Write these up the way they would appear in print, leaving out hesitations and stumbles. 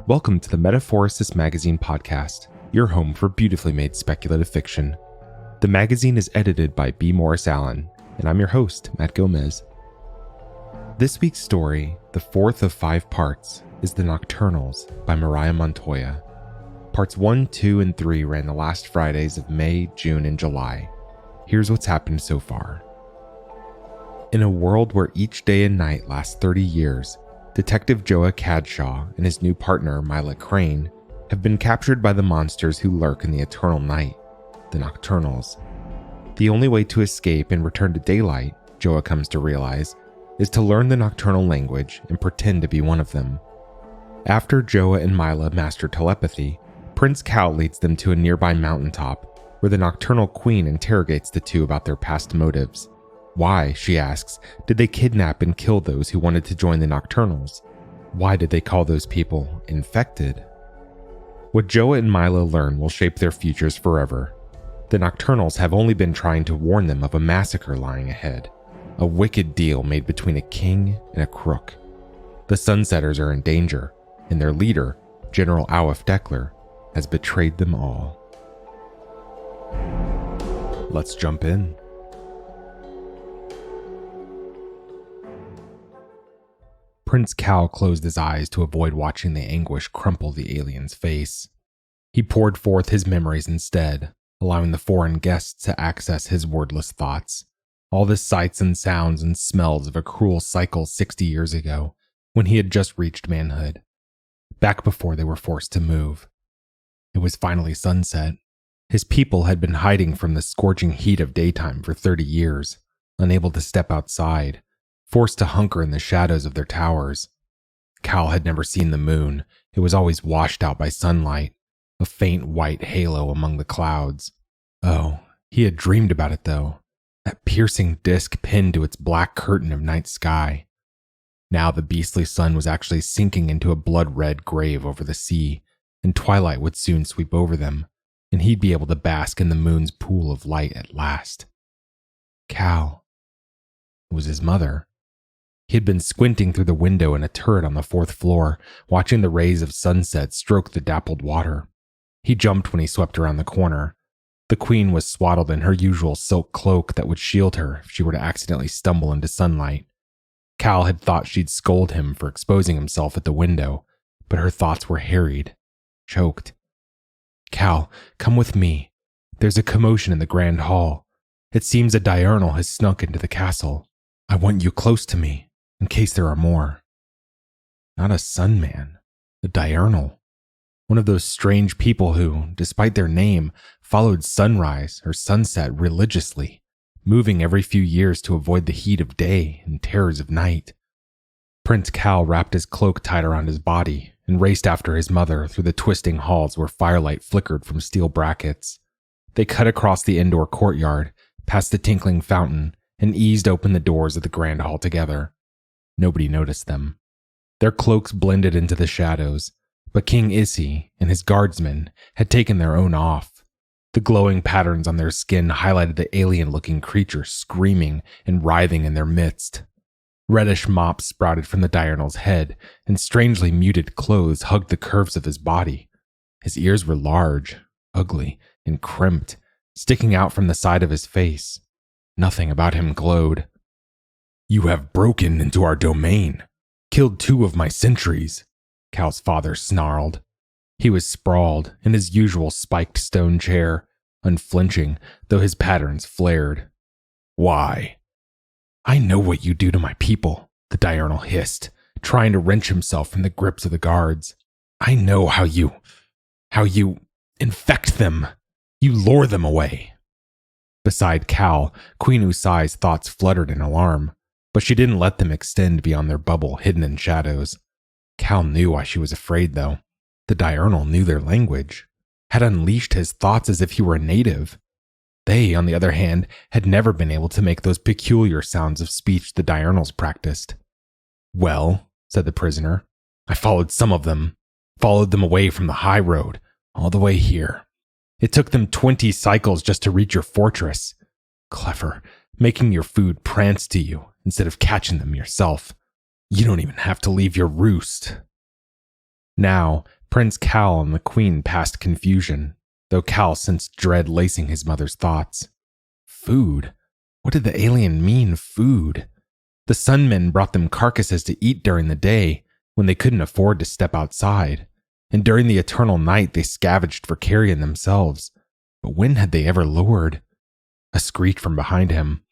Welcome to the Metaphorosis magazine podcast, your home for beautifully made speculative fiction. The magazine is edited by B. Morris Allen, and I'm your host, Matt Gomez. This week's story, the fourth of 5 parts, is The Nocturnals by Mariah Montoya. Parts 1, 2, and 3 ran the last Fridays of May, June, and July. Here's what's happened so far. In a world where each day and night lasts 30 years, Detective Joah and his new partner, Misla Crane, have been captured by the monsters who lurk in the eternal night, the Nocturnals. The only way to escape and return to daylight, Joah comes to realize, is to learn the Nocturnal language and pretend to be one of them. After Joah and Misla master telepathy, Prince Cal leads them to a nearby mountaintop, where the Nocturnal Queen interrogates the two about their past motives. Why, she asks, did they kidnap and kill those who wanted to join the Nocturnals? Why did they call those people infected? What Joah and Misla learn will shape their futures forever. The Nocturnals have only been trying to warn them of a massacre lying ahead, a wicked deal made between a king and a crook. The Sunsetters are in danger, and their leader, General Awif Dekler, has betrayed them all. Let's jump in. Prince Cal closed his eyes to avoid watching the anguish crumple the alien's face. He poured forth his memories instead, allowing the foreign guests to access his wordless thoughts. All the sights and sounds and smells of a cruel cycle 60 years ago, when he had just reached manhood, back before they were forced to move. It was finally sunset. His people had been hiding from the scorching heat of daytime for 30 years, unable to step outside, forced to hunker in the shadows of their towers. Cal had never seen the moon. It was always washed out by sunlight, a faint white halo among the clouds. Oh, he had dreamed about it though, that piercing disk pinned to its black curtain of night sky. Now the beastly sun was actually sinking into a blood-red grave over the sea, and twilight would soon sweep over them, and he'd be able to bask in the moon's pool of light at last. Cal. It was his mother. He had been squinting through the window in a turret on the 4th floor, watching the rays of sunset stroke the dappled water. He jumped when he swept around the corner. The queen was swaddled in her usual silk cloak that would shield her if she were to accidentally stumble into sunlight. Cal had thought she'd scold him for exposing himself at the window, but her thoughts were harried, choked. Cal, come with me. There's a commotion in the grand hall. It seems a diurnal has snuck into the castle. I want you close to me, in case there are more. Not a sun man, a diurnal. One of those strange people who, despite their name, followed sunrise or sunset religiously, moving every few years to avoid the heat of day and terrors of night. Prince Cal wrapped his cloak tight around his body and raced after his mother through the twisting halls where firelight flickered from steel brackets. They cut across the indoor courtyard, past the tinkling fountain, and eased open the doors of the grand hall together. Nobody noticed them. Their cloaks blended into the shadows, but King Issy and his guardsmen had taken their own off. The glowing patterns on their skin highlighted the alien-looking creature screaming and writhing in their midst. Reddish mops sprouted from the diurnal's head, and strangely muted clothes hugged the curves of his body. His ears were large, ugly, and crimped, sticking out from the side of his face. Nothing about him glowed. You have broken into our domain, killed 2 of my sentries, Cal's father snarled. He was sprawled in his usual spiked stone chair, unflinching, though his patterns flared. Why? I know what you do to my people, the diurnal hissed, trying to wrench himself from the grips of the guards. I know how you infect them. You lure them away. Beside Cal, Queen Usai's thoughts fluttered in alarm, but she didn't let them extend beyond their bubble hidden in shadows. Cal knew why she was afraid, though. The diurnal knew their language, had unleashed his thoughts as if he were a native. They, on the other hand, had never been able to make those peculiar sounds of speech the diurnals practiced. Well, said the prisoner, I followed some of them, followed them away from the high road, all the way here. It took them 20 cycles just to reach your fortress. Clever, making your food prance to you instead of catching them yourself. You don't even have to leave your roost. Now, Prince Cal and the Queen passed confusion, though Cal sensed dread lacing his mother's thoughts. Food? What did the alien mean, food? The Sunmen brought them carcasses to eat during the day when they couldn't afford to step outside, and during the eternal night they scavenged for carrion themselves. But when had they ever lured? A screech from behind him.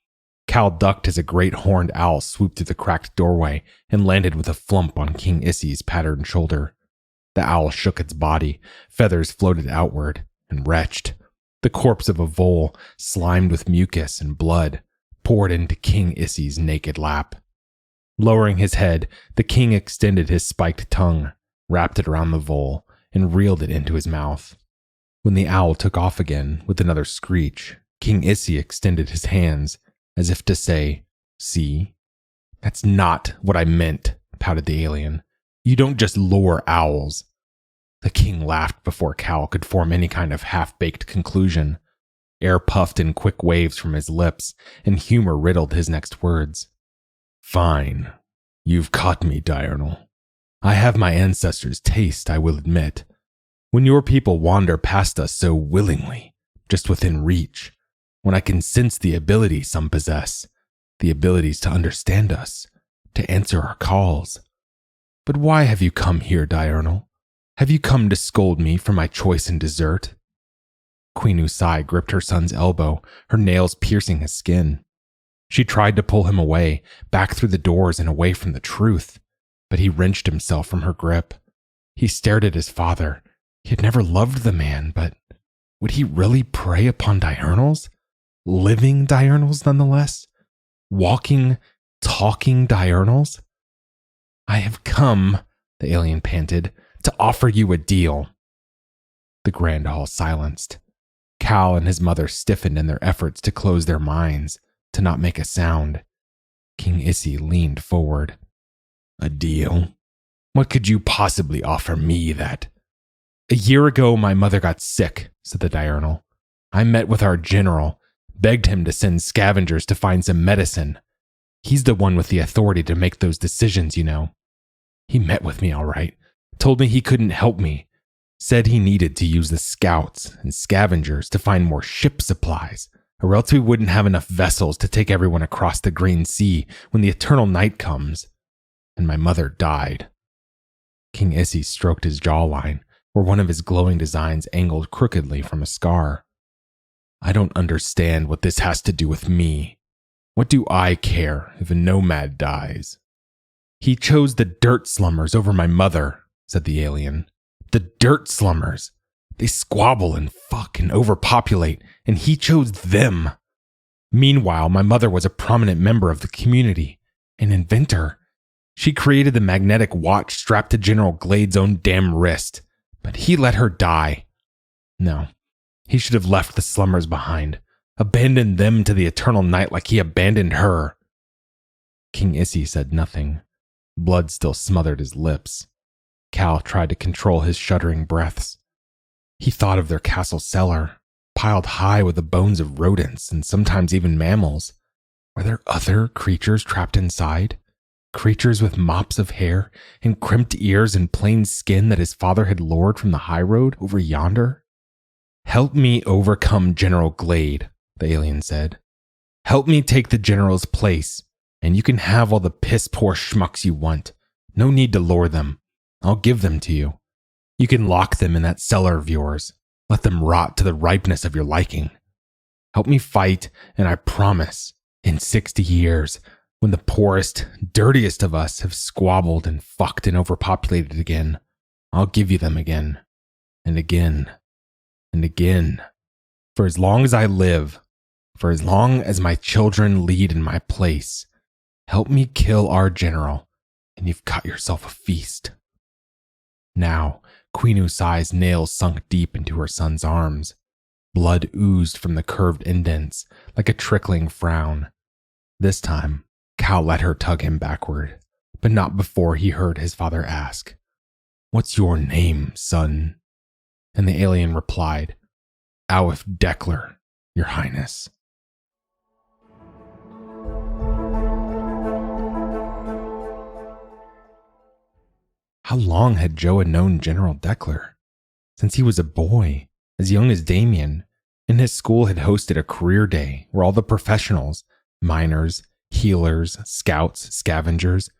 Cal ducked as a great horned owl swooped through the cracked doorway and landed with a flump on King Issi's patterned shoulder. The owl shook its body, feathers floated outward, and retched. The corpse of a vole, slimed with mucus and blood, poured into King Issi's naked lap. Lowering his head, the king extended his spiked tongue, wrapped it around the vole, and reeled it into his mouth. When the owl took off again with another screech, King Issi extended his hands, as if to say, "See? That's not what I meant," pouted the alien. "You don't just lure owls." The king laughed before Cal could form any kind of half-baked conclusion. Air puffed in quick waves from his lips, and humor riddled his next words. "Fine. You've caught me, Diurnal. I have my ancestors' taste, I will admit. When your people wander past us so willingly, just within reach, when I can sense the ability some possess, the abilities to understand us, to answer our calls. But why have you come here, Diurnal? Have you come to scold me for my choice in dessert?" Queen Usai gripped her son's elbow, her nails piercing his skin. She tried to pull him away, back through the doors and away from the truth, but he wrenched himself from her grip. He stared at his father. He had never loved the man, but would he really prey upon diurnals? Living diurnals, nonetheless? Walking, talking diurnals? "I have come," the alien panted, "to offer you a deal." The grand hall silenced. Cal and his mother stiffened in their efforts to close their minds, to not make a sound. King Issi leaned forward. "A deal? What could you possibly offer me that—" "A year ago, my mother got sick," said the diurnal. "I met with our general, begged him to send scavengers to find some medicine. He's the one with the authority to make those decisions, you know. He met with me all right, told me he couldn't help me, said he needed to use the scouts and scavengers to find more ship supplies, or else we wouldn't have enough vessels to take everyone across the Green Sea when the eternal night comes. And my mother died." King Issi stroked his jawline, where one of his glowing designs angled crookedly from a scar. "I don't understand what this has to do with me. What do I care if a nomad dies?" "He chose the dirt slummers over my mother," said the alien. "The dirt slummers. They squabble and fuck and overpopulate, and he chose them. Meanwhile, my mother was a prominent member of the community, an inventor. She created the magnetic watch strapped to General Glade's own damn wrist, but he let her die. No, he should have left the slummers behind, abandoned them to the eternal night like he abandoned her." King Issi said nothing. Blood still smothered his lips. Cal tried to control his shuddering breaths. He thought of their castle cellar, piled high with the bones of rodents and sometimes even mammals. Were there other creatures trapped inside? Creatures with mops of hair and crimped ears and plain skin that his father had lured from the high road over yonder? "Help me overcome General Glade," the alien said. "Help me take the general's place, and you can have all the piss-poor schmucks you want. No need to lure them. I'll give them to you. You can lock them in that cellar of yours. Let them rot to the ripeness of your liking. Help me fight, and I promise, in 60 years, when the poorest, dirtiest of us have squabbled and fucked and overpopulated again, I'll give you them again, and again, and again. For as long as I live, for as long as my children lead in my place, help me kill our general, and you've got yourself a feast." Now, Queen Usai's nails sunk deep into her son's arms. Blood oozed from the curved indents like a trickling frown. This time, Cal let her tug him backward, but not before he heard his father ask, "What's your name, son?" And the alien replied, "Alif Dekler, Your Highness." How long had Joah known General Deckler? Since he was a boy, as young as Damien, and his school had hosted a career day where all the professionals, miners, healers, scouts, scavengers,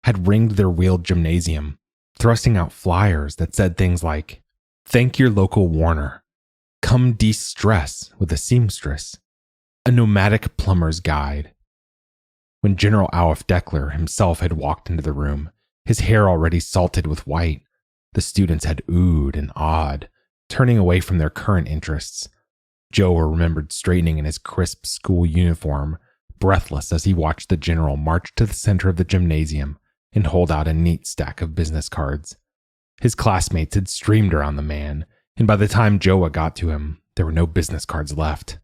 had ringed their wheeled gymnasium, thrusting out flyers that said things like, "Thank your local Warner. Come de-stress with a seamstress. A nomadic plumber's guide." When General Aleph Deckler himself had walked into the room, his hair already salted with white, the students had oohed and awed, turning away from their current interests. Joah remembered straightening in his crisp school uniform, breathless as he watched the general march to the center of the gymnasium and hold out a neat stack of business cards. His classmates had streamed around the man, and by the time Joah got to him, there were no business cards left.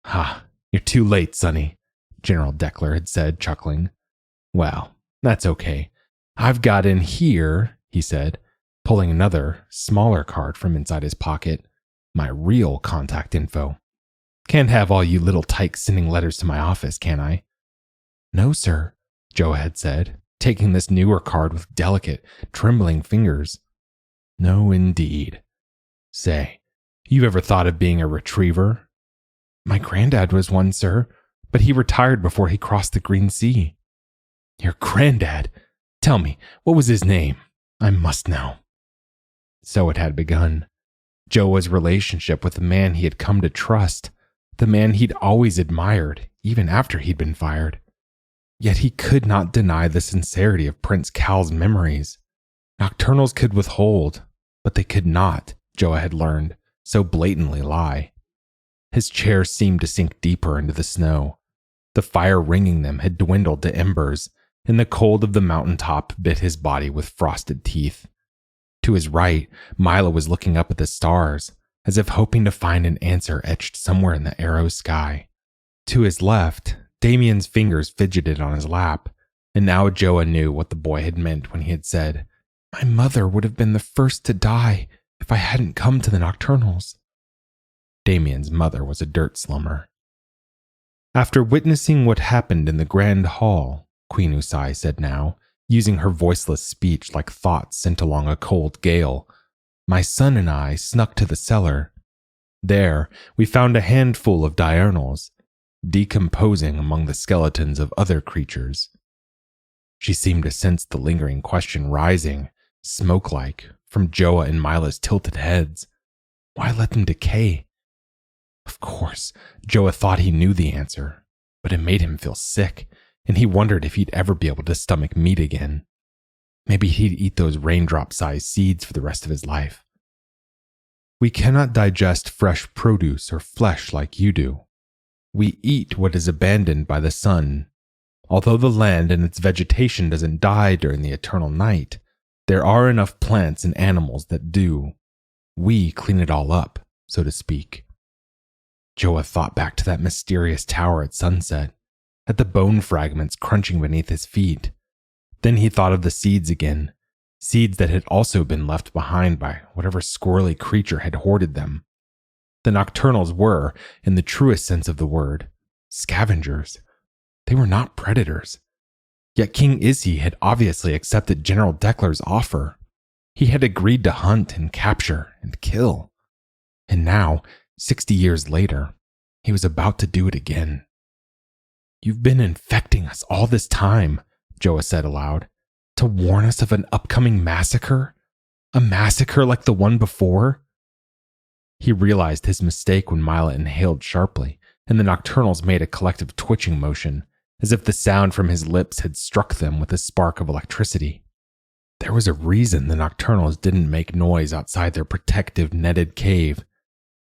"Ha, you're too late, Sonny," General Deckler had said, chuckling. "Well, that's okay. I've got in here," he said, pulling another, smaller card from inside his pocket, "my real contact info. Can't have all you little tykes sending letters to my office, can I?" "No, sir," Joah had said, taking this newer card with delicate, trembling fingers. "No, indeed. Say, you ever thought of being a retriever?" "My granddad was one, sir, but he retired before he crossed the Green Sea." "Your granddad? Tell me, what was his name? I must know." So it had begun. Joah's relationship with the man he had come to trust, the man he'd always admired, even after he'd been fired. Yet he could not deny the sincerity of Prince Cal's memories. Nocturnals could withhold, but they could not, Joah had learned, so blatantly lie. His chair seemed to sink deeper into the snow. The fire ringing them had dwindled to embers, and the cold of the mountaintop bit his body with frosted teeth. To his right, Misla was looking up at the stars, as if hoping to find an answer etched somewhere in the arrow sky. To his left, Damien's fingers fidgeted on his lap, and now Joah knew what the boy had meant when he had said, "My mother would have been the first to die if I hadn't come to the Nocturnals." Damien's mother was a dirt slummer. After witnessing what happened in the Grand Hall, Queen Usai said now, using her voiceless speech like thoughts sent along a cold gale, "My son and I snuck to the cellar. There, we found a handful of diurnals, decomposing among the skeletons of other creatures." She seemed to sense the lingering question rising, smoke-like, from Joah and Mila's tilted heads. Why let them decay? Of course, Joah thought he knew the answer, but it made him feel sick, and he wondered if he'd ever be able to stomach meat again. Maybe he'd eat those raindrop-sized seeds for the rest of his life. "We cannot digest fresh produce or flesh like you do. We eat what is abandoned by the sun. Although the land and its vegetation doesn't die during the eternal night, there are enough plants and animals that do. We clean it all up, so to speak." Joah thought back to that mysterious tower at sunset, at the bone fragments crunching beneath his feet. Then he thought of the seeds again, seeds that had also been left behind by whatever squirrely creature had hoarded them. The Nocturnals were, in the truest sense of the word, scavengers. They were not predators. Yet King Izzy had obviously accepted General Deckler's offer. He had agreed to hunt and capture and kill. And now, 60 years later, he was about to do it again. "You've been infecting us all this time," Joah said aloud, "to warn us of an upcoming massacre? A massacre like the one before?" He realized his mistake when Misla inhaled sharply, and the Nocturnals made a collective twitching motion, as if the sound from his lips had struck them with a spark of electricity. There was a reason the Nocturnals didn't make noise outside their protective netted cave.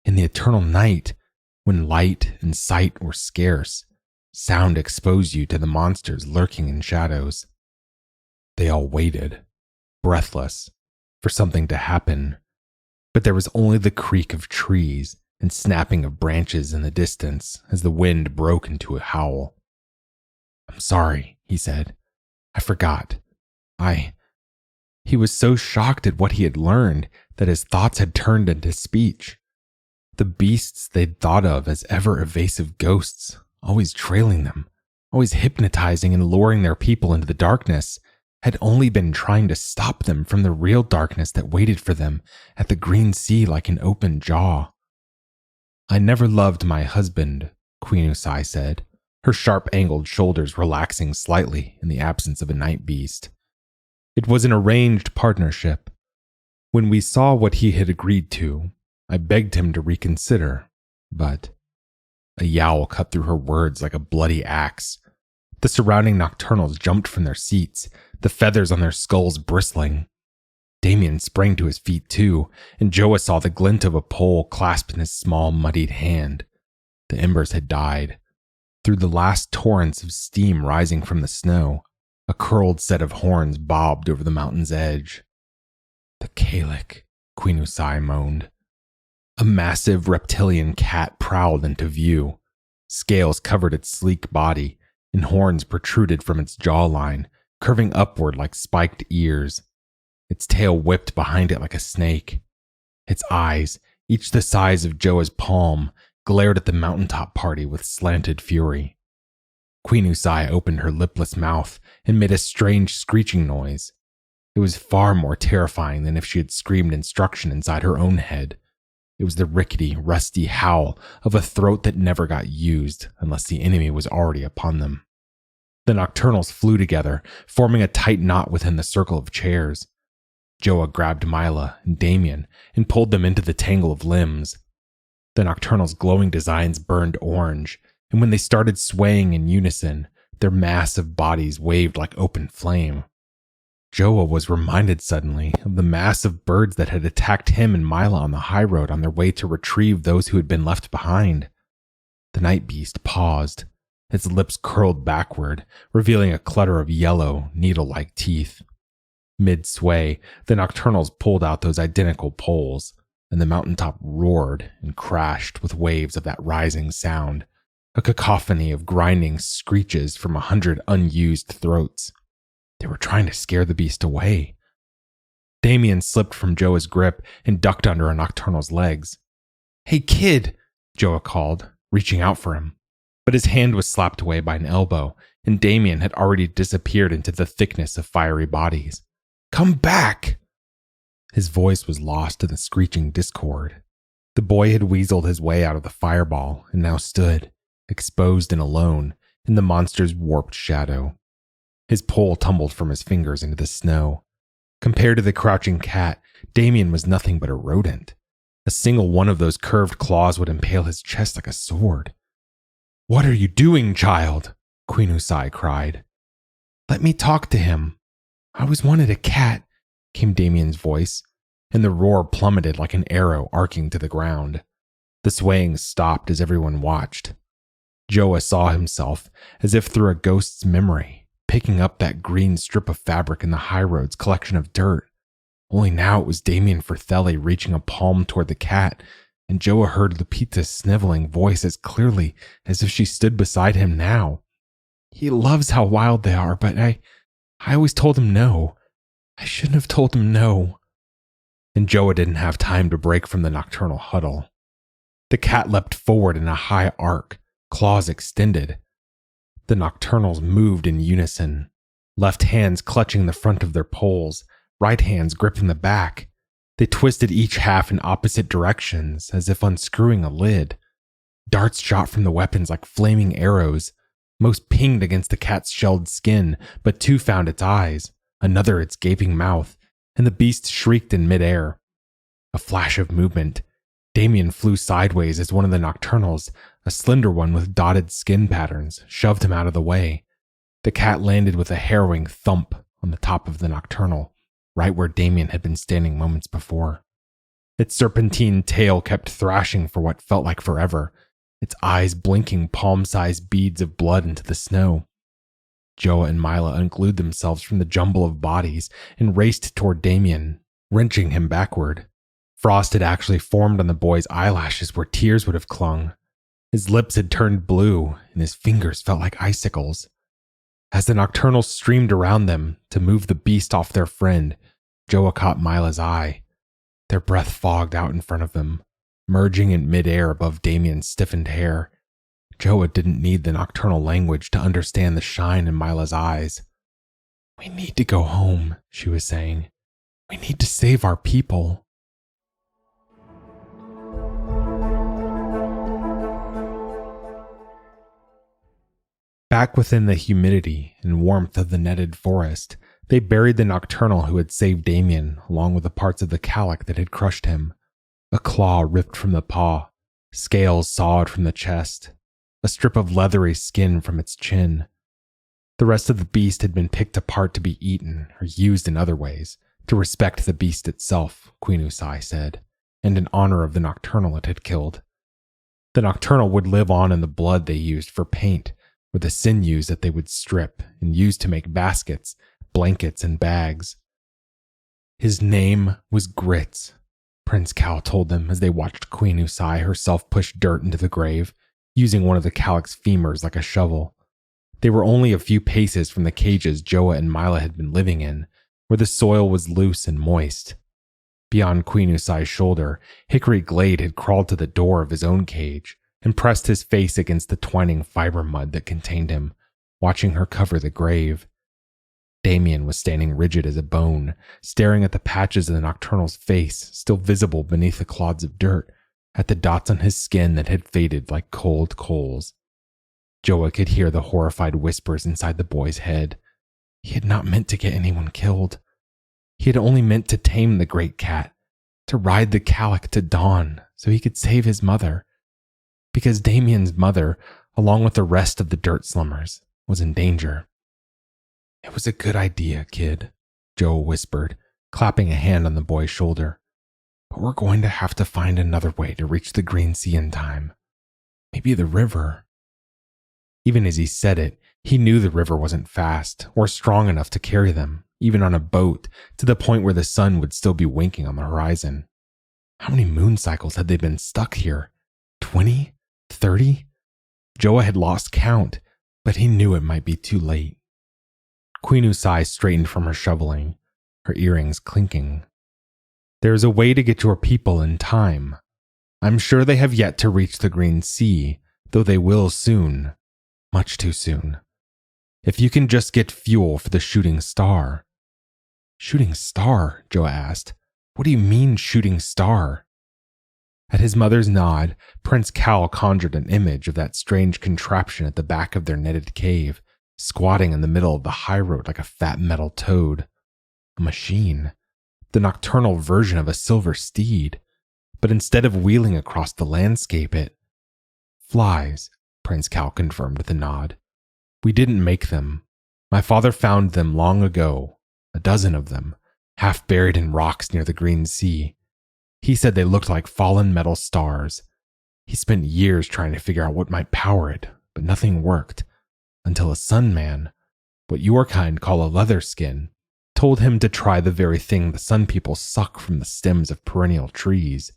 In the eternal night, when light and sight were scarce, sound exposed you to the monsters lurking in shadows. They all waited, breathless, for something to happen, but there was only the creak of trees and snapping of branches in the distance as the wind broke into a howl. "I'm sorry," he said. "I forgot. He was so shocked at what he had learned that his thoughts had turned into speech. The beasts they'd thought of as ever-evasive ghosts, always trailing them, always hypnotizing and luring their people into the darkness, had only been trying to stop them from the real darkness that waited for them at the green sea like an open jaw. "I never loved my husband," Queen Usai said, her sharp-angled shoulders relaxing slightly in the absence of a night beast. "It was an arranged partnership. When we saw what he had agreed to, I begged him to reconsider, but—" A yowl cut through her words like a bloody axe. The surrounding Nocturnals jumped from their seats, the feathers on their skulls bristling. Damien sprang to his feet too, and Joah saw the glint of a pole clasped in his small, muddied hand. The embers had died. Through the last torrents of steam rising from the snow, a curled set of horns bobbed over the mountain's edge. "The Kalik," Queen Usai moaned. A massive reptilian cat prowled into view. Scales covered its sleek body, and horns protruded from its jawline, curving upward like spiked ears. Its tail whipped behind it like a snake. Its eyes, each the size of Joah's palm, glared at the mountaintop party with slanted fury. Queen Usai opened her lipless mouth and made a strange screeching noise. It was far more terrifying than if she had screamed instruction inside her own head. It was the rickety, rusty howl of a throat that never got used unless the enemy was already upon them. The Nocturnals flew together, forming a tight knot within the circle of chairs. Joah grabbed Misla and Damien and pulled them into the tangle of limbs. The Nocturnals' glowing designs burned orange, and when they started swaying in unison, their massive bodies waved like open flame. Joah was reminded suddenly of the mass of birds that had attacked him and Misla on the high road on their way to retrieve those who had been left behind. The night beast paused, its lips curled backward, revealing a clutter of yellow, needle-like teeth. Mid-sway, the Nocturnals pulled out those identical poles, and the mountaintop roared and crashed with waves of that rising sound, a cacophony of grinding screeches from 100 unused throats. They were trying to scare the beast away. Damien slipped from Joah's grip and ducked under a Nocturnal's legs. "Hey, kid," Joah called, reaching out for him. But his hand was slapped away by an elbow, and Damien had already disappeared into the thickness of fiery bodies. "Come back!" His voice was lost in the screeching discord. The boy had weaseled his way out of the fireball and now stood, exposed and alone, in the monster's warped shadow. His pole tumbled from his fingers into the snow. Compared to the crouching cat, Damien was nothing but a rodent. A single one of those curved claws would impale his chest like a sword. "What are you doing, child?" Queen Usai cried. "Let me talk to him. I always wanted a cat," came Damien's voice, and the roar plummeted like an arrow arcing to the ground. The swaying stopped as everyone watched. Joah saw himself, as if through a ghost's memory, picking up that green strip of fabric in the high road's collection of dirt. Only now it was Damien Firthelli reaching a palm toward the cat, and Joah heard Lupita's sniveling voice as clearly as if she stood beside him now. "He loves how wild they are, but I always told him no. I shouldn't have told him no." And Joah didn't have time to break from the nocturnal huddle. The cat leapt forward in a high arc, claws extended. The Nocturnals moved in unison, left hands clutching the front of their poles, right hands gripping the back. They twisted each half in opposite directions, as if unscrewing a lid. Darts shot from the weapons like flaming arrows. Most pinged against the cat's shelled skin, but two found its eyes, another its gaping mouth, and the beast shrieked in midair. A flash of movement. Damien flew sideways as one of the Nocturnals, a slender one with dotted skin patterns, shoved him out of the way. The cat landed with a harrowing thump on the top of the Nocturnal, right where Damien had been standing moments before. Its serpentine tail kept thrashing for what felt like forever, its eyes blinking palm-sized beads of blood into the snow. Joah and Misla unglued themselves from the jumble of bodies and raced toward Damien, wrenching him backward. Frost had actually formed on the boy's eyelashes where tears would have clung. His lips had turned blue, and his fingers felt like icicles. As the Nocturnals streamed around them to move the beast off their friend, Joah caught Mila's eye. Their breath fogged out in front of them, merging in midair above Damien's stiffened hair. Joah didn't need the nocturnal language to understand the shine in Mila's eyes. We need to go home, she was saying. We need to save our people. Back within the humidity and warmth of the netted forest, they buried the Nocturnal who had saved Damien, along with the parts of the calic that had crushed him. A claw ripped from the paw, scales sawed from the chest, a strip of leathery skin from its chin. The rest of the beast had been picked apart to be eaten or used in other ways, to respect the beast itself, Queen Usai said, and in honor of the Nocturnal it had killed. The Nocturnal would live on in the blood they used for paint, or the sinews that they would strip and use to make baskets, blankets, and bags. His name was Grits, Prince Cal told them as they watched Queen Usai herself push dirt into the grave, using one of the calic's femurs like a shovel. They were only a few paces from the cages Joah and Misla had been living in, where the soil was loose and moist. Beyond Queen Usai's shoulder, Hickory Glade had crawled to the door of his own cage and pressed his face against the twining fiber mud that contained him, watching her cover the grave. Damien was standing rigid as a bone, staring at the patches of the Nocturnal's face still visible beneath the clods of dirt, at the dots on his skin that had faded like cold coals. Joah could hear the horrified whispers inside the boy's head. He had not meant to get anyone killed. He had only meant to tame the great cat, to ride the calic to dawn so he could save his mother. Because Damien's mother, along with the rest of the dirt slummers, was in danger. It was a good idea, kid, Joah whispered, clapping a hand on the boy's shoulder. But we're going to have to find another way to reach the Green Sea in time. Maybe the river. Even as he said it, he knew the river wasn't fast or strong enough to carry them, even on a boat, to the point where the sun would still be winking on the horizon. How many moon cycles had they been stuck here? 20? 30? Joah had lost count, but he knew it might be too late. Queen Usai straightened from her shoveling, her earrings clinking. There is a way to get your people in time. I'm sure they have yet to reach the Green Sea, though they will soon. Much too soon. If you can just get fuel for the shooting star. Shooting star? Joah asked. What do you mean, shooting star? At his mother's nod, Prince Cal conjured an image of that strange contraption at the back of their netted cave, squatting in the middle of the high road like a fat metal toad. A machine. The nocturnal version of a silver steed. But instead of wheeling across the landscape, it flies, Prince Cal confirmed with a nod. We didn't make them. My father found them long ago, a dozen of them, half buried in rocks near the Green Sea. He said they looked like fallen metal stars. He spent years trying to figure out what might power it, but nothing worked, until a sun man, what your kind call a leather skin, told him to try the very thing the sun people suck from the stems of perennial trees.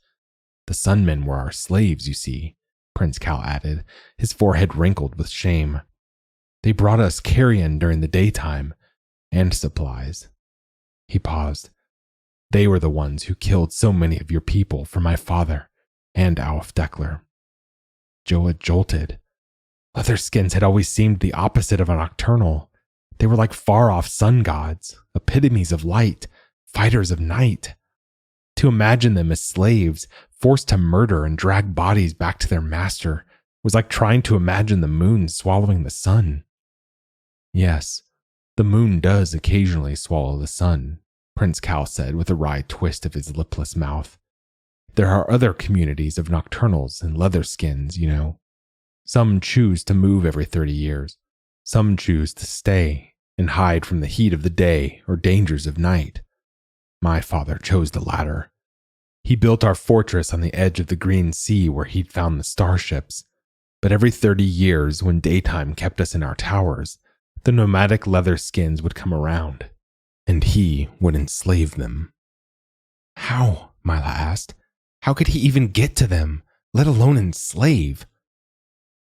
The sun men were our slaves, you see, Prince Cal added, his forehead wrinkled with shame. They brought us carrion during the daytime, and supplies. He paused. They were the ones who killed so many of your people for my father and Alf Deckler. Joah jolted. Leatherskins had always seemed the opposite of a nocturnal. They were like far-off sun gods, epitomes of light, fighters of night. To imagine them as slaves, forced to murder and drag bodies back to their master, was like trying to imagine the moon swallowing the sun. Yes, the moon does occasionally swallow the sun, Prince Cal said with a wry twist of his lipless mouth. There are other communities of nocturnals and leatherskins, you know. Some choose to move every 30 years. Some choose to stay and hide from the heat of the day or dangers of night. My father chose the latter. He built our fortress on the edge of the Green Sea where he'd found the starships. But every 30 years, when daytime kept us in our towers, the nomadic leatherskins would come around, and he would enslave them. How? Misla asked. How could he even get to them, let alone enslave?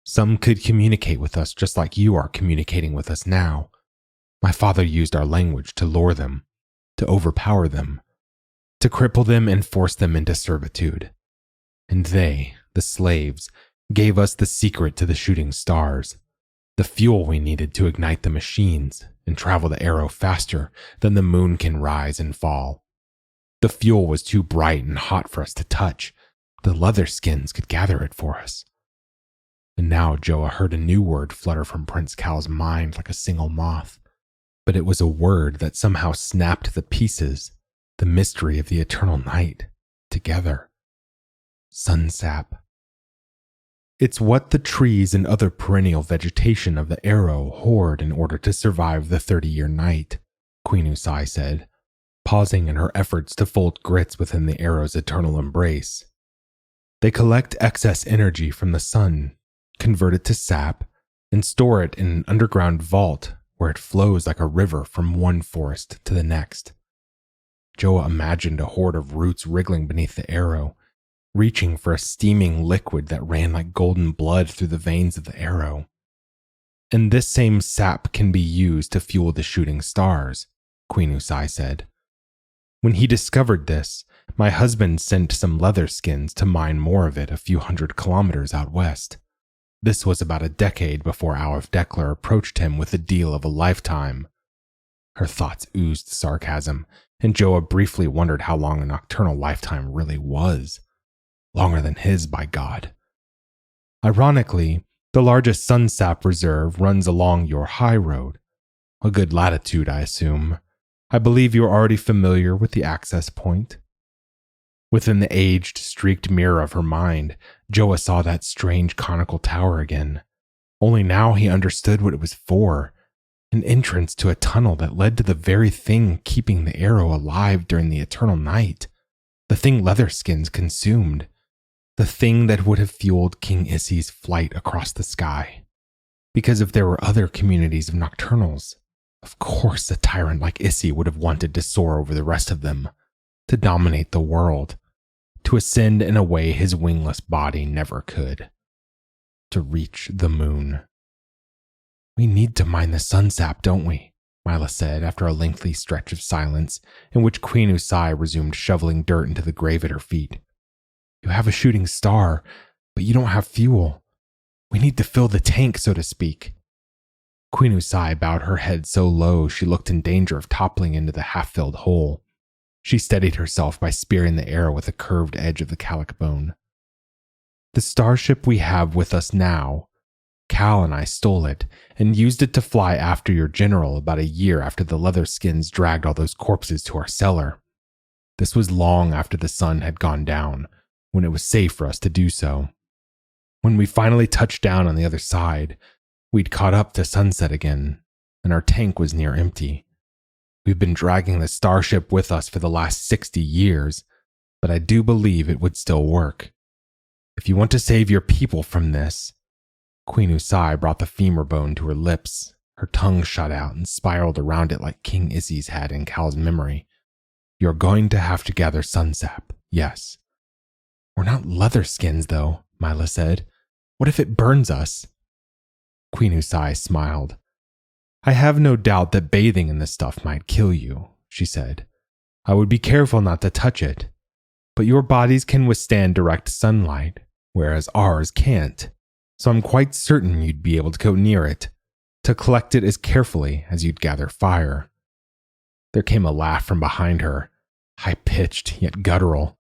Some could communicate with us just like you are communicating with us now. My father used our language to lure them, to overpower them, to cripple them and force them into servitude. And they, the slaves, gave us the secret to the shooting stars, the fuel we needed to ignite the machines and travel the arrow faster than the moon can rise and fall. The fuel was too bright and hot for us to touch. The leather skins could gather it for us. And now Joah heard a new word flutter from Prince Cal's mind like a single moth. But it was a word that somehow snapped the pieces, the mystery of the eternal night, together. Sunsap. It's what the trees and other perennial vegetation of the arrow hoard in order to survive the 30-year night, Queen Usai said, pausing in her efforts to fold grits within the arrow's eternal embrace. They collect excess energy from the sun, convert it to sap, and store it in an underground vault where it flows like a river from one forest to the next. Joah imagined a horde of roots wriggling beneath the arrow, reaching for a steaming liquid that ran like golden blood through the veins of the arrow. And this same sap can be used to fuel the shooting stars, Queen Usai said. When he discovered this, my husband sent some leather skins to mine more of it a few hundred kilometers out west. This was about a decade before Alf Dekler approached him with the deal of a lifetime. Her thoughts oozed sarcasm, and Joah briefly wondered how long a nocturnal lifetime really was. Longer than his, by God. Ironically, the largest sunsap reserve runs along your high road. A good latitude, I assume. I believe you are already familiar with the access point. Within the aged, streaked mirror of her mind, Joah saw that strange conical tower again. Only now he understood what it was for. An entrance to a tunnel that led to the very thing keeping the arrow alive during the eternal night. The thing Leatherskins consumed. The thing that would have fueled King Issi's flight across the sky. Because if there were other communities of Nocturnals, of course a tyrant like Issi would have wanted to soar over the rest of them, to dominate the world, to ascend in a way his wingless body never could, to reach the moon. We need to mine the sunsap, don't we? Misla said after a lengthy stretch of silence in which Queen Usai resumed shoveling dirt into the grave at her feet. You have a shooting star, but you don't have fuel. We need to fill the tank, so to speak. Queen Usai bowed her head so low she looked in danger of toppling into the half-filled hole. She steadied herself by spearing the air with the curved edge of the calic bone. The starship we have with us now, Cal and I stole it and used it to fly after your general about a year after the Leatherskins dragged all those corpses to our cellar. This was long after the sun had gone down, when it was safe for us to do so. When we finally touched down on the other side, we'd caught up to sunset again, and our tank was near empty. We've been dragging the starship with us for the last 60 years, but I do believe it would still work. If you want to save your people from this, Queen Usai brought the femur bone to her lips. Her tongue shot out and spiraled around it like King Issi's had in Cal's memory. You're going to have to gather sunsap, yes. We're not Leatherskins, though, Misla said. What if it burns us? Queen Usai smiled. I have no doubt that bathing in this stuff might kill you, she said. I would be careful not to touch it. But your bodies can withstand direct sunlight, whereas ours can't. So I'm quite certain you'd be able to go near it, to collect it as carefully as you'd gather fire. There came a laugh from behind her, high-pitched yet guttural.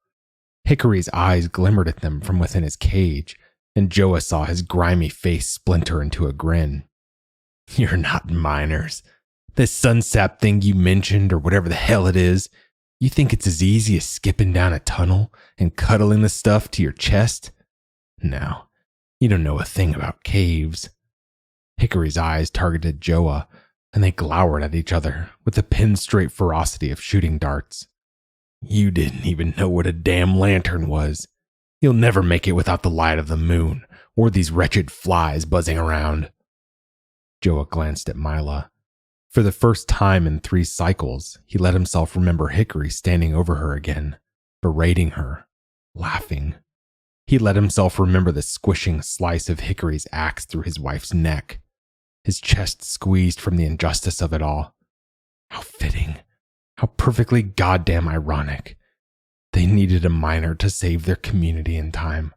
Hickory's eyes glimmered at them from within his cage, and Joah saw his grimy face splinter into a grin. You're not miners. This sunsap thing you mentioned, or whatever the hell it is, you think it's as easy as skipping down a tunnel and cuddling the stuff to your chest? No, you don't know a thing about caves. Hickory's eyes targeted Joah, and they glowered at each other with the pin-straight ferocity of shooting darts. You didn't even know what a damn lantern was. You'll never make it without the light of the moon, or these wretched flies buzzing around. Joah glanced at Misla. For the first time in 3 cycles, he let himself remember Hickory standing over her again, berating her, laughing. He let himself remember the squishing slice of Hickory's axe through his wife's neck, his chest squeezed from the injustice of it all. How fitting. How perfectly goddamn ironic. They needed a miner to save their community in time.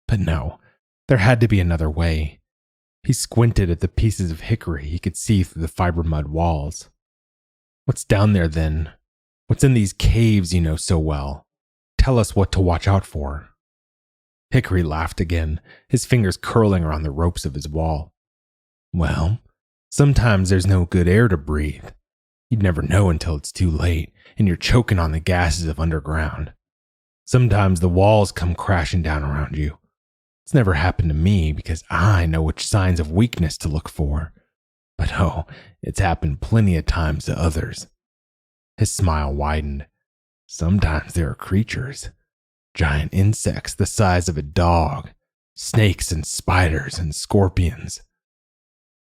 But no, there had to be another way. He squinted at the pieces of hickory he could see through the fiber mud walls. What's down there then? What's in these caves you know so well? Tell us what to watch out for. Hickory laughed again, his fingers curling around the ropes of his wall. Well, sometimes there's no good air to breathe. You'd never know until it's too late, and you're choking on the gases of underground. Sometimes the walls come crashing down around you. It's never happened to me because I know which signs of weakness to look for. But oh, it's happened plenty of times to others. His smile widened. Sometimes there are creatures. Giant insects the size of a dog. Snakes and spiders and scorpions.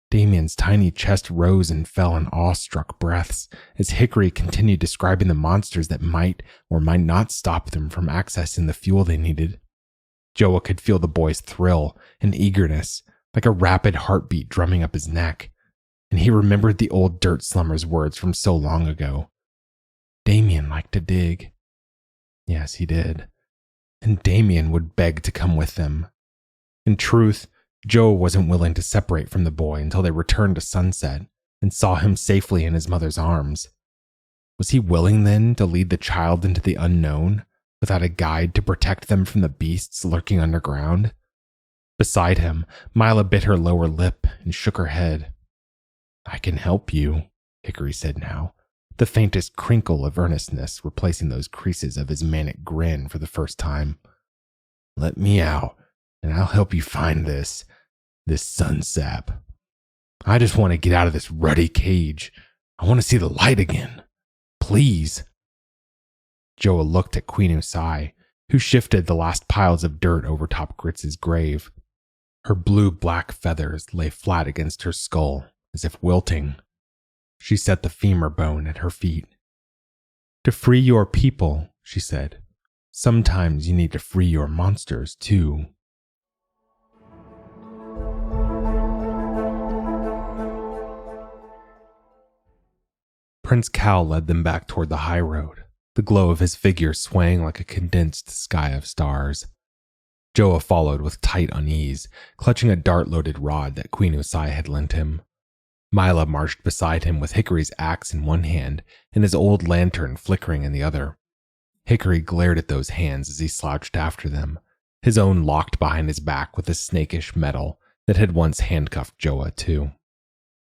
Damien's tiny chest rose and fell in awestruck breaths as Hickory continued describing the monsters that might or might not stop them from accessing the fuel they needed. Joah could feel the boy's thrill and eagerness, like a rapid heartbeat drumming up his neck, and he remembered the old dirt slummer's words from so long ago. Damien liked to dig. Yes, he did. And Damien would beg to come with them. In truth, Joah wasn't willing to separate from the boy until they returned to sunset and saw him safely in his mother's arms. Was he willing then to lead the child into the unknown, without a guide to protect them from the beasts lurking underground? Beside him, Misla bit her lower lip and shook her head. I can help you, Hickory said now, the faintest crinkle of earnestness replacing those creases of his manic grin for the first time. Let me out, and I'll help you find this sunsap. I just want to get out of this ruddy cage. I want to see the light again. Please. Joah looked at Queen Usai, who shifted the last piles of dirt over top Gritz's grave. Her blue-black feathers lay flat against her skull, as if wilting. She set the femur bone at her feet. To free your people, she said, sometimes you need to free your monsters, too. Prince Cal led them back toward the high road, the glow of his figure swaying like a condensed sky of stars. Joah followed with tight unease, clutching a dart-loaded rod that Queen Usai had lent him. Misla marched beside him with Hickory's axe in one hand and his old lantern flickering in the other. Hickory glared at those hands as he slouched after them, his own locked behind his back with the snakish metal that had once handcuffed Joah too.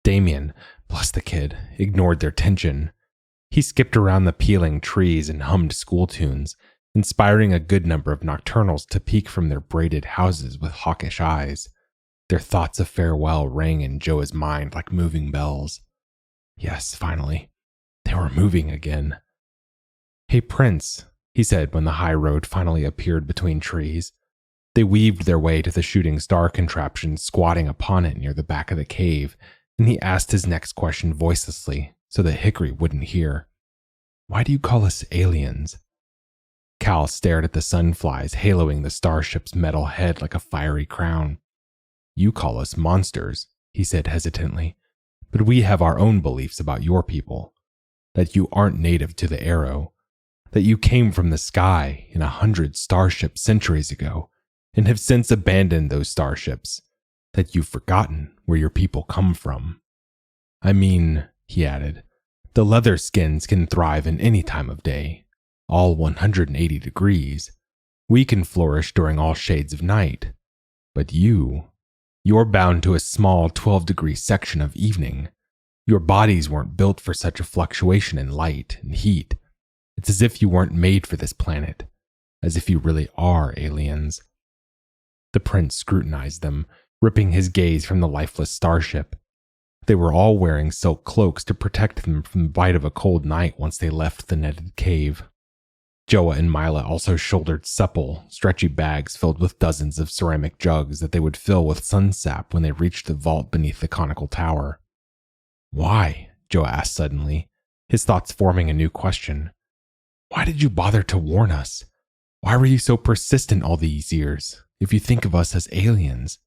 Damien, bless the kid, ignored their tension. He skipped around the peeling trees and hummed school tunes, inspiring a good number of Nocturnals to peek from their braided houses with hawkish eyes. Their thoughts of farewell rang in Joah's mind like moving bells. Yes, finally. They were moving again. Hey, Prince, he said when the high road finally appeared between trees. They weaved their way to the shooting star contraption squatting upon it near the back of the cave, and he asked his next question voicelessly so that Hickory wouldn't hear. Why do you call us aliens? Cal stared at the sunflies haloing the starship's metal head like a fiery crown. You call us monsters, he said hesitantly, but we have our own beliefs about your people. That you aren't native to the Arrow. That you came from the sky in 100 starships centuries ago and have since abandoned those starships. That you've forgotten where your people come from. I mean, he added, the leather skins can thrive in any time of day, all 180 degrees. We can flourish during all shades of night. But you're bound to a small 12-degree section of evening. Your bodies weren't built for such a fluctuation in light and heat. It's as if you weren't made for this planet, as if you really are aliens. The prince scrutinized them, ripping his gaze from the lifeless starship. They were all wearing silk cloaks to protect them from the bite of a cold night once they left the netted cave. Joah and Misla also shouldered supple, stretchy bags filled with dozens of ceramic jugs that they would fill with sunsap when they reached the vault beneath the conical tower. Why? Joah asked suddenly, his thoughts forming a new question. Why did you bother to warn us? Why were you so persistent all these years, if you think of us as aliens?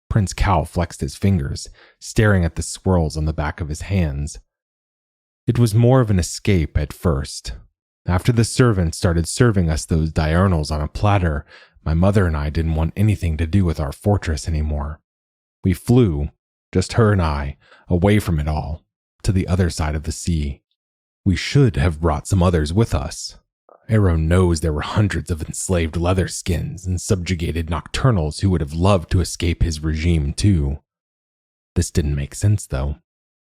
Prince Cal flexed his fingers, staring at the swirls on the back of his hands. It was more of an escape at first. After the servants started serving us those diurnals on a platter, my mother and I didn't want anything to do with our fortress anymore. We flew, just her and I, away from it all, to the other side of the sea. We should have brought some others with us. Arrow knows there were hundreds of enslaved leatherskins and subjugated Nocturnals who would have loved to escape his regime too. This didn't make sense though.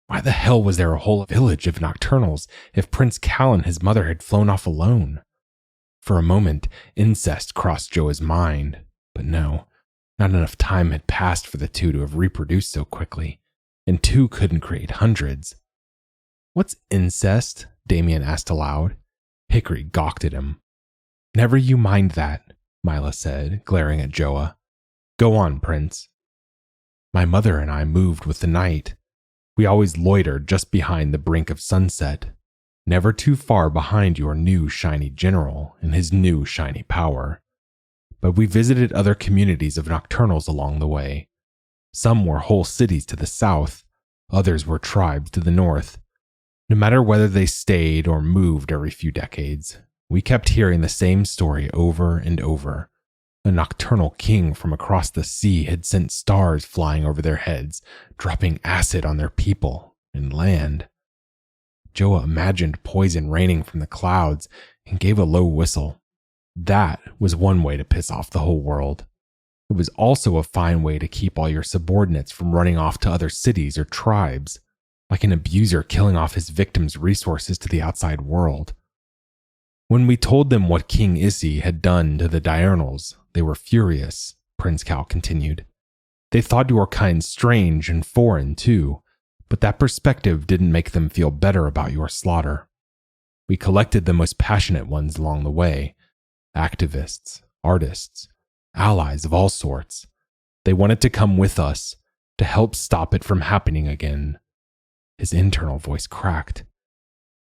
Why the hell was there a whole village of Nocturnals if Prince Cal and his mother had flown off alone? For a moment, incest crossed Joah's mind, but no, not enough time had passed for the two to have reproduced so quickly, and two couldn't create hundreds. "What's incest?" Damien asked aloud. Hickory gawked at him. "Never you mind that," Misla said, glaring at Joah. "Go on, Prince." "My mother and I moved with the night. We always loitered just behind the brink of sunset, never too far behind your new shiny general and his new shiny power. But we visited other communities of Nocturnals along the way. Some were whole cities to the south, others were tribes to the north. No matter whether they stayed or moved every few decades, we kept hearing the same story over and over. A nocturnal king from across the sea had sent stars flying over their heads, dropping acid on their people and land." Joah imagined poison raining from the clouds and gave a low whistle. That was one way to piss off the whole world. It was also a fine way to keep all your subordinates from running off to other cities or tribes, like an abuser killing off his victims' resources to the outside world. "When we told them what King Issy had done to the diurnals, they were furious," Prince Cal continued. "They thought your kind strange and foreign too, but that perspective didn't make them feel better about your slaughter. We collected the most passionate ones along the way, activists, artists, allies of all sorts. They wanted to come with us to help stop it from happening again." His internal voice cracked.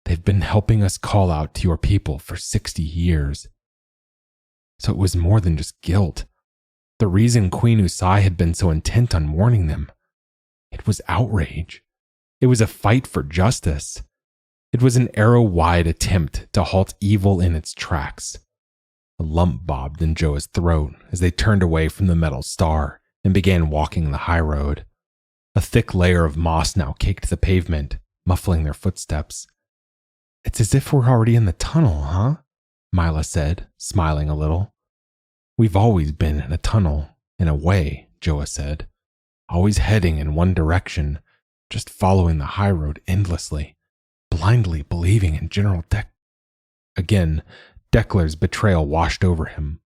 "They've been helping us call out to your people for 60 years. So it was more than just guilt. The reason Queen Usai had been so intent on warning them, it was outrage. It was a fight for justice. It was an arrow-wide attempt to halt evil in its tracks." A lump bobbed in Joah's throat as they turned away from the metal star and began walking the high road. A thick layer of moss now caked the pavement, muffling their footsteps. "It's as if we're already in the tunnel, huh?" Misla said, smiling a little. "We've always been in a tunnel, in a way," Joah said. "Always heading in one direction, just following the high road endlessly, blindly believing in General Again, Dekler's betrayal washed over him.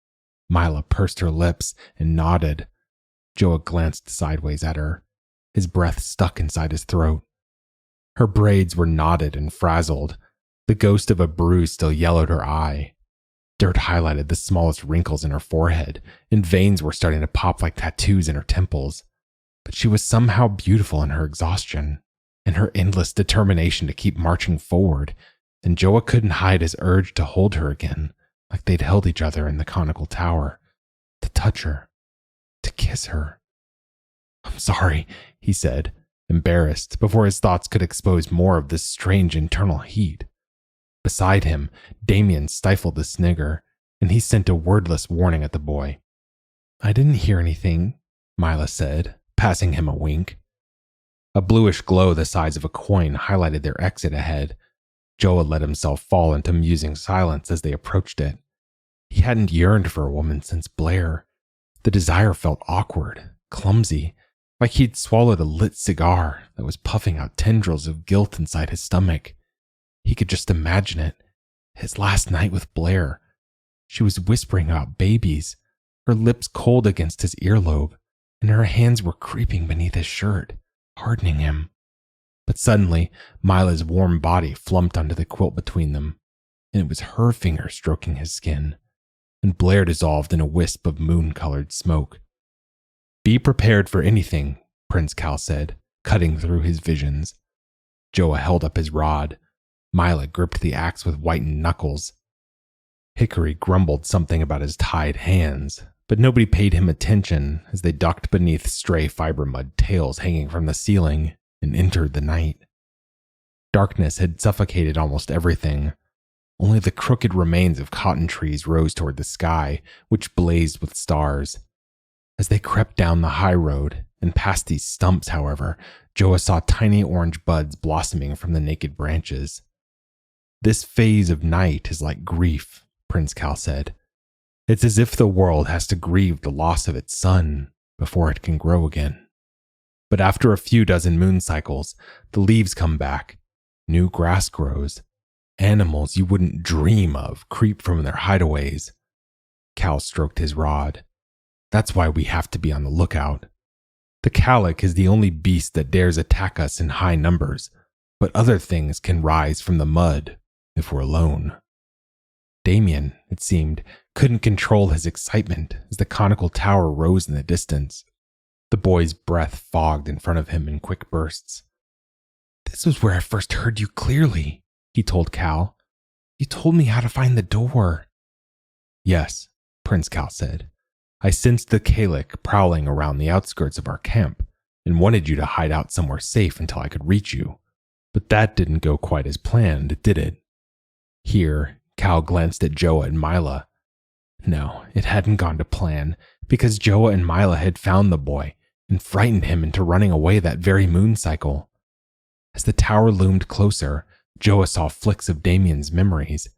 Misla pursed her lips and nodded. Joah glanced sideways at her. His breath stuck inside his throat. Her braids were knotted and frazzled. The ghost of a bruise still yellowed her eye. Dirt highlighted the smallest wrinkles in her forehead, and veins were starting to pop like tattoos in her temples. But she was somehow beautiful in her exhaustion, and her endless determination to keep marching forward, and Joah couldn't hide his urge to hold her again, like they'd held each other in the conical tower, to touch her, to kiss her. "I'm sorry," he said, embarrassed, before his thoughts could expose more of this strange internal heat. Beside him, Damien stifled a snigger, and he sent a wordless warning at the boy. "I didn't hear anything," Misla said, passing him a wink. A bluish glow the size of a coin highlighted their exit ahead. Joah let himself fall into musing silence as they approached it. He hadn't yearned for a woman since Blair. The desire felt awkward, clumsy, like he'd swallowed a lit cigar that was puffing out tendrils of guilt inside his stomach. He could just imagine it. His last night with Blair. She was whispering about babies, her lips cold against his earlobe, and her hands were creeping beneath his shirt, hardening him. But suddenly, Mila's warm body flumped onto the quilt between them, and it was her finger stroking his skin, and Blair dissolved in a wisp of moon-colored smoke. "Be prepared for anything," Prince Cal said, cutting through his visions. Joah held up his rod. Misla gripped the axe with whitened knuckles. Hickory grumbled something about his tied hands, but nobody paid him attention as they ducked beneath stray fiber mud tails hanging from the ceiling and entered the night. Darkness had suffocated almost everything. Only the crooked remains of cotton trees rose toward the sky, which blazed with stars. As they crept down the high road and past these stumps, however, Joah saw tiny orange buds blossoming from the naked branches. This phase of night is like grief, Prince Cal said. It's as if the world has to grieve the loss of its sun before it can grow again. But after a few dozen moon cycles, the leaves come back, new grass grows, animals you wouldn't dream of creep from their hideaways. Cal stroked his rod. That's why we have to be on the lookout. The Calic is the only beast that dares attack us in high numbers, but other things can rise from the mud if we're alone. Damien, it seemed, couldn't control his excitement as the conical tower rose in the distance. The boy's breath fogged in front of him in quick bursts. "This was where I first heard you clearly," he told Cal. "You told me how to find the door." "Yes," Prince Cal said. "I sensed the Calic prowling around the outskirts of our camp and wanted you to hide out somewhere safe until I could reach you. But that didn't go quite as planned, did it?" Here, Cal glanced at Joah and Misla. No, it hadn't gone to plan, because Joah and Misla had found the boy and frightened him into running away that very moon cycle. As the tower loomed closer, Joah saw flicks of Damien's memories.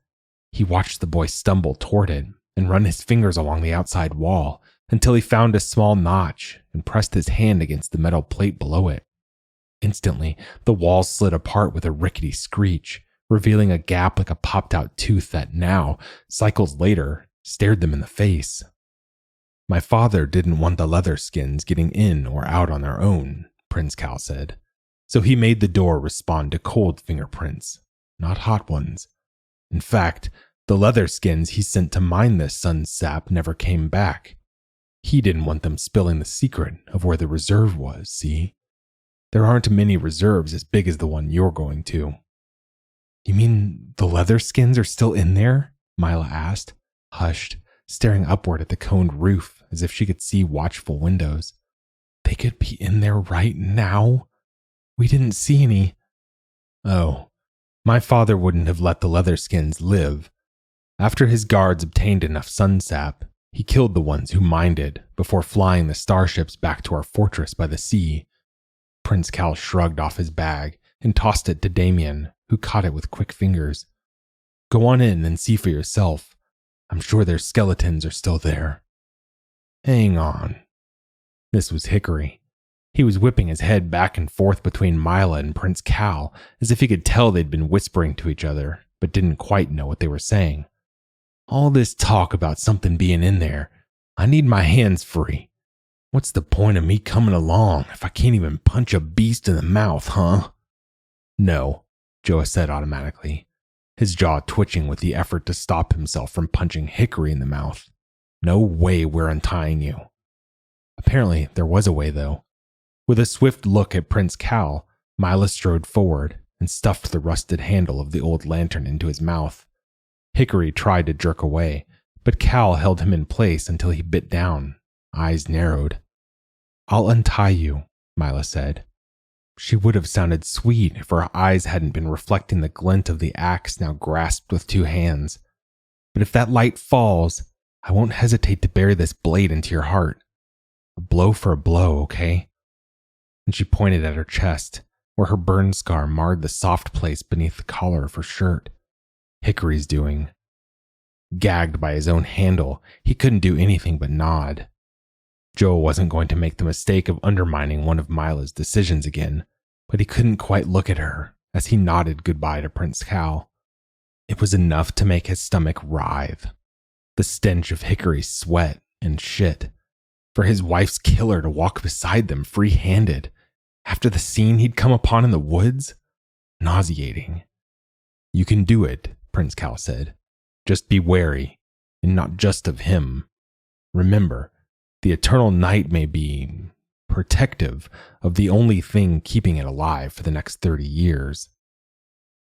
He watched the boy stumble toward it and run his fingers along the outside wall until he found a small notch and pressed his hand against the metal plate below it. Instantly, the wall slid apart with a rickety screech, revealing a gap like a popped-out tooth that now, cycles later, stared them in the face. "My father didn't want the leather skins getting in or out on their own," Prince Cal said. "So he made the door respond to cold fingerprints, not hot ones. In fact, the leather skins he sent to mine this sunsap never came back. He didn't want them spilling the secret of where the reserve was, see? There aren't many reserves as big as the one you're going to." "You mean the leather skins are still in there?" Misla asked, hushed, staring upward at the coned roof as if she could see watchful windows. "They could be in there right now? We didn't see any." "Oh, my father wouldn't have let the leather skins live. After his guards obtained enough sunsap, he killed the ones who mined it before flying the starships back to our fortress by the sea." Prince Cal shrugged off his bag and tossed it to Damien, who caught it with quick fingers. "Go on in and see for yourself. I'm sure their skeletons are still there." "Hang on." This was Hickory. He was whipping his head back and forth between Misla and Prince Cal, as if he could tell they'd been whispering to each other, but didn't quite know what they were saying. "All this talk about something being in there, I need my hands free. What's the point of me coming along if I can't even punch a beast in the mouth, huh?" "No," Joah said automatically, his jaw twitching with the effort to stop himself from punching Hickory in the mouth. "No way we're untying you." Apparently, there was a way, though. With a swift look at Prince Cal, Misla strode forward and stuffed the rusted handle of the old lantern into his mouth. Hickory tried to jerk away, but Cal held him in place until he bit down, eyes narrowed. "I'll untie you," Misla said. She would have sounded sweet if her eyes hadn't been reflecting the glint of the axe now grasped with two hands. "But if that light falls, I won't hesitate to bury this blade into your heart. A blow for a blow, okay?" And she pointed at her chest, where her burn scar marred the soft place beneath the collar of her shirt. Hickory's doing. Gagged by his own handle, he couldn't do anything but nod. Joah wasn't going to make the mistake of undermining one of Misla's decisions again, but he couldn't quite look at her as he nodded goodbye to Prince Cal. It was enough to make his stomach writhe. The stench of Hickory's sweat and shit. For his wife's killer to walk beside them free-handed, after the scene he'd come upon in the woods? Nauseating. "You can do it," Prince Cal said. "Just be wary, and not just of him. Remember, the eternal night may be protective of the only thing keeping it alive for the next 30 years.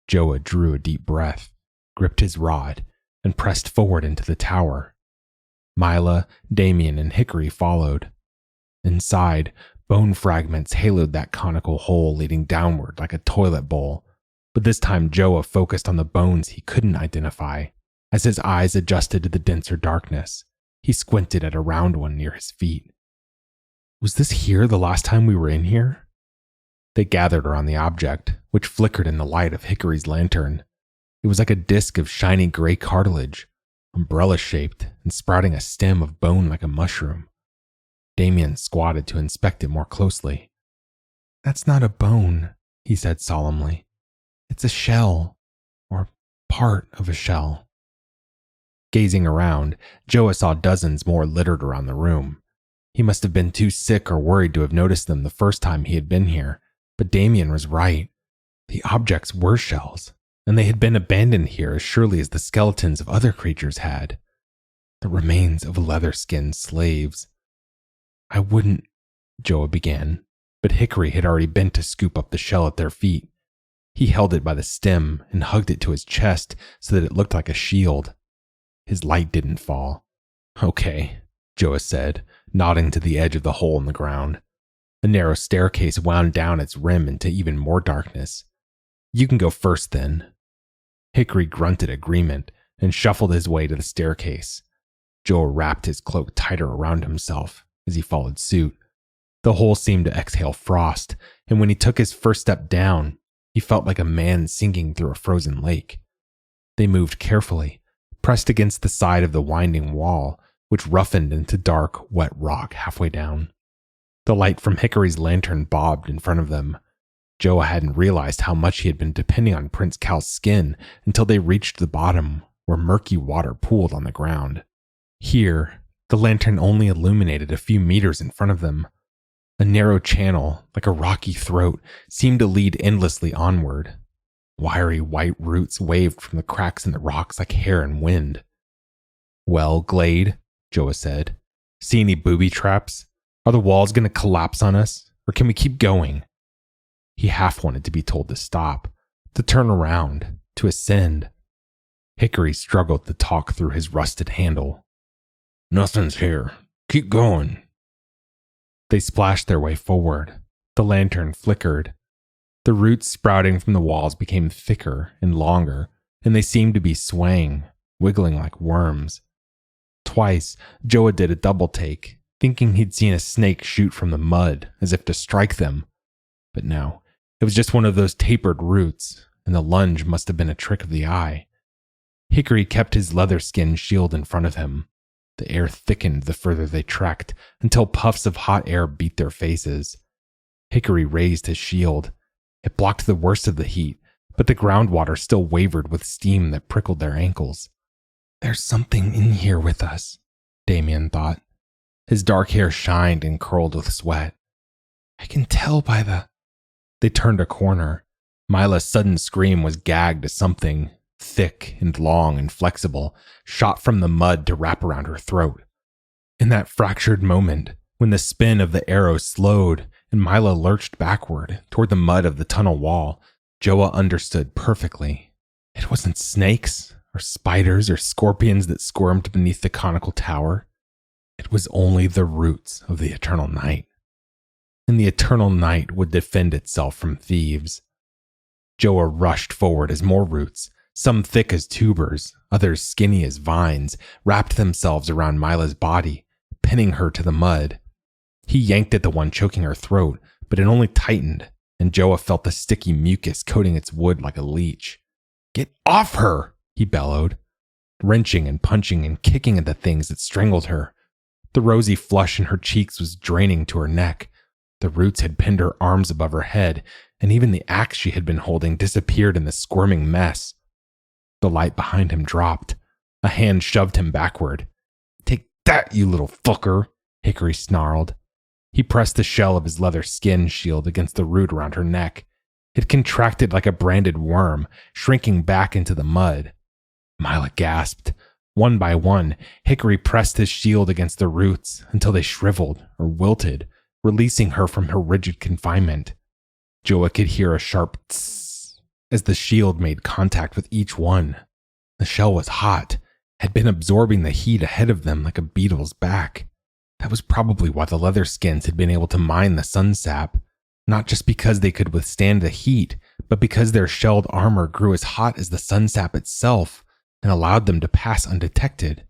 Joah drew a deep breath, gripped his rod, and pressed forward into the tower. Misla, Damien, and Hickory followed. Inside, bone fragments haloed that conical hole leading downward like a toilet bowl, but this time Joah focused on the bones he couldn't identify. As his eyes adjusted to the denser darkness, he squinted at a round one near his feet. Was this here the last time we were in here? They gathered around the object, which flickered in the light of Hickory's lantern. It was like a disk of shiny gray cartilage, umbrella-shaped and sprouting a stem of bone like a mushroom. Damien squatted to inspect it more closely. "That's not a bone," he said solemnly. "It's a shell, or part of a shell." Gazing around, Joah saw dozens more littered around the room. He must have been too sick or worried to have noticed them the first time he had been here, but Damien was right. The objects were shells, and they had been abandoned here as surely as the skeletons of other creatures had. The remains of leather-skinned slaves. "I wouldn't," Joah began, but Hickory had already bent to scoop up the shell at their feet. He held it by the stem and hugged it to his chest so that it looked like a shield. His light didn't fall. "Okay," Joah said, nodding to the edge of the hole in the ground. A narrow staircase wound down its rim into even more darkness. "You can go first, then." Hickory grunted agreement and shuffled his way to the staircase. Joah wrapped his cloak tighter around himself as he followed suit. The hole seemed to exhale frost, and when he took his first step down, he felt like a man sinking through a frozen lake. They moved carefully, pressed against the side of the winding wall, which roughened into dark, wet rock halfway down. The light from Hickory's lantern bobbed in front of them. Joah hadn't realized how much he had been depending on Prince Cal's skin until they reached the bottom, where murky water pooled on the ground. Here, the lantern only illuminated a few meters in front of them. A narrow channel, like a rocky throat, seemed to lead endlessly onward. Wiry white roots waved from the cracks in the rocks like hair in wind. "Well, Glade," Joah said, "see any booby traps? Are the walls going to collapse on us, or can we keep going?" He half wanted to be told to stop, to turn around, to ascend. Hickory struggled to talk through his rusted handle. "Nothing's here. Keep going." They splashed their way forward. The lantern flickered. The roots sprouting from the walls became thicker and longer, and they seemed to be swaying, wiggling like worms. Twice, Joah did a double take, thinking he'd seen a snake shoot from the mud as if to strike them. But no, it was just one of those tapered roots, and the lunge must have been a trick of the eye. Hickory kept his leather-skin shield in front of him. The air thickened the further they trekked, until puffs of hot air beat their faces. Hickory raised his shield. It blocked the worst of the heat, but the groundwater still wavered with steam that prickled their ankles. "There's something in here with us," Damien thought. His dark hair shined and curled with sweat. "I can tell by the..." They turned a corner. Mila's sudden scream was gagged as something, thick and long and flexible, shot from the mud to wrap around her throat. In that fractured moment, when the spin of the arrow slowed and Mila lurched backward toward the mud of the tunnel wall, Joah understood perfectly. It wasn't snakes or spiders or scorpions that squirmed beneath the conical tower. It was only the roots of the eternal night. And the eternal night would defend itself from thieves. Joah rushed forward as more roots, some thick as tubers, others skinny as vines, wrapped themselves around Mila's body, pinning her to the mud. He yanked at the one choking her throat, but it only tightened, and Joah felt the sticky mucus coating its wood like a leech. "Get off her!" he bellowed, wrenching and punching and kicking at the things that strangled her. The rosy flush in her cheeks was draining to her neck. The roots had pinned her arms above her head, and even the axe she had been holding disappeared in the squirming mess. The light behind him dropped. A hand shoved him backward. "Take that, you little fucker," Hickory snarled. He pressed the shell of his leather skin shield against the root around her neck. It contracted like a branded worm, shrinking back into the mud. Mila gasped. One by one, Hickory pressed his shield against the roots until they shriveled or wilted, releasing her from her rigid confinement. Joah could hear a sharp tss as the shield made contact with each one. The shell was hot, had been absorbing the heat ahead of them like a beetle's back. That was probably why the leather skins had been able to mine the sunsap, not just because they could withstand the heat, but because their shelled armor grew as hot as the sunsap itself and allowed them to pass undetected.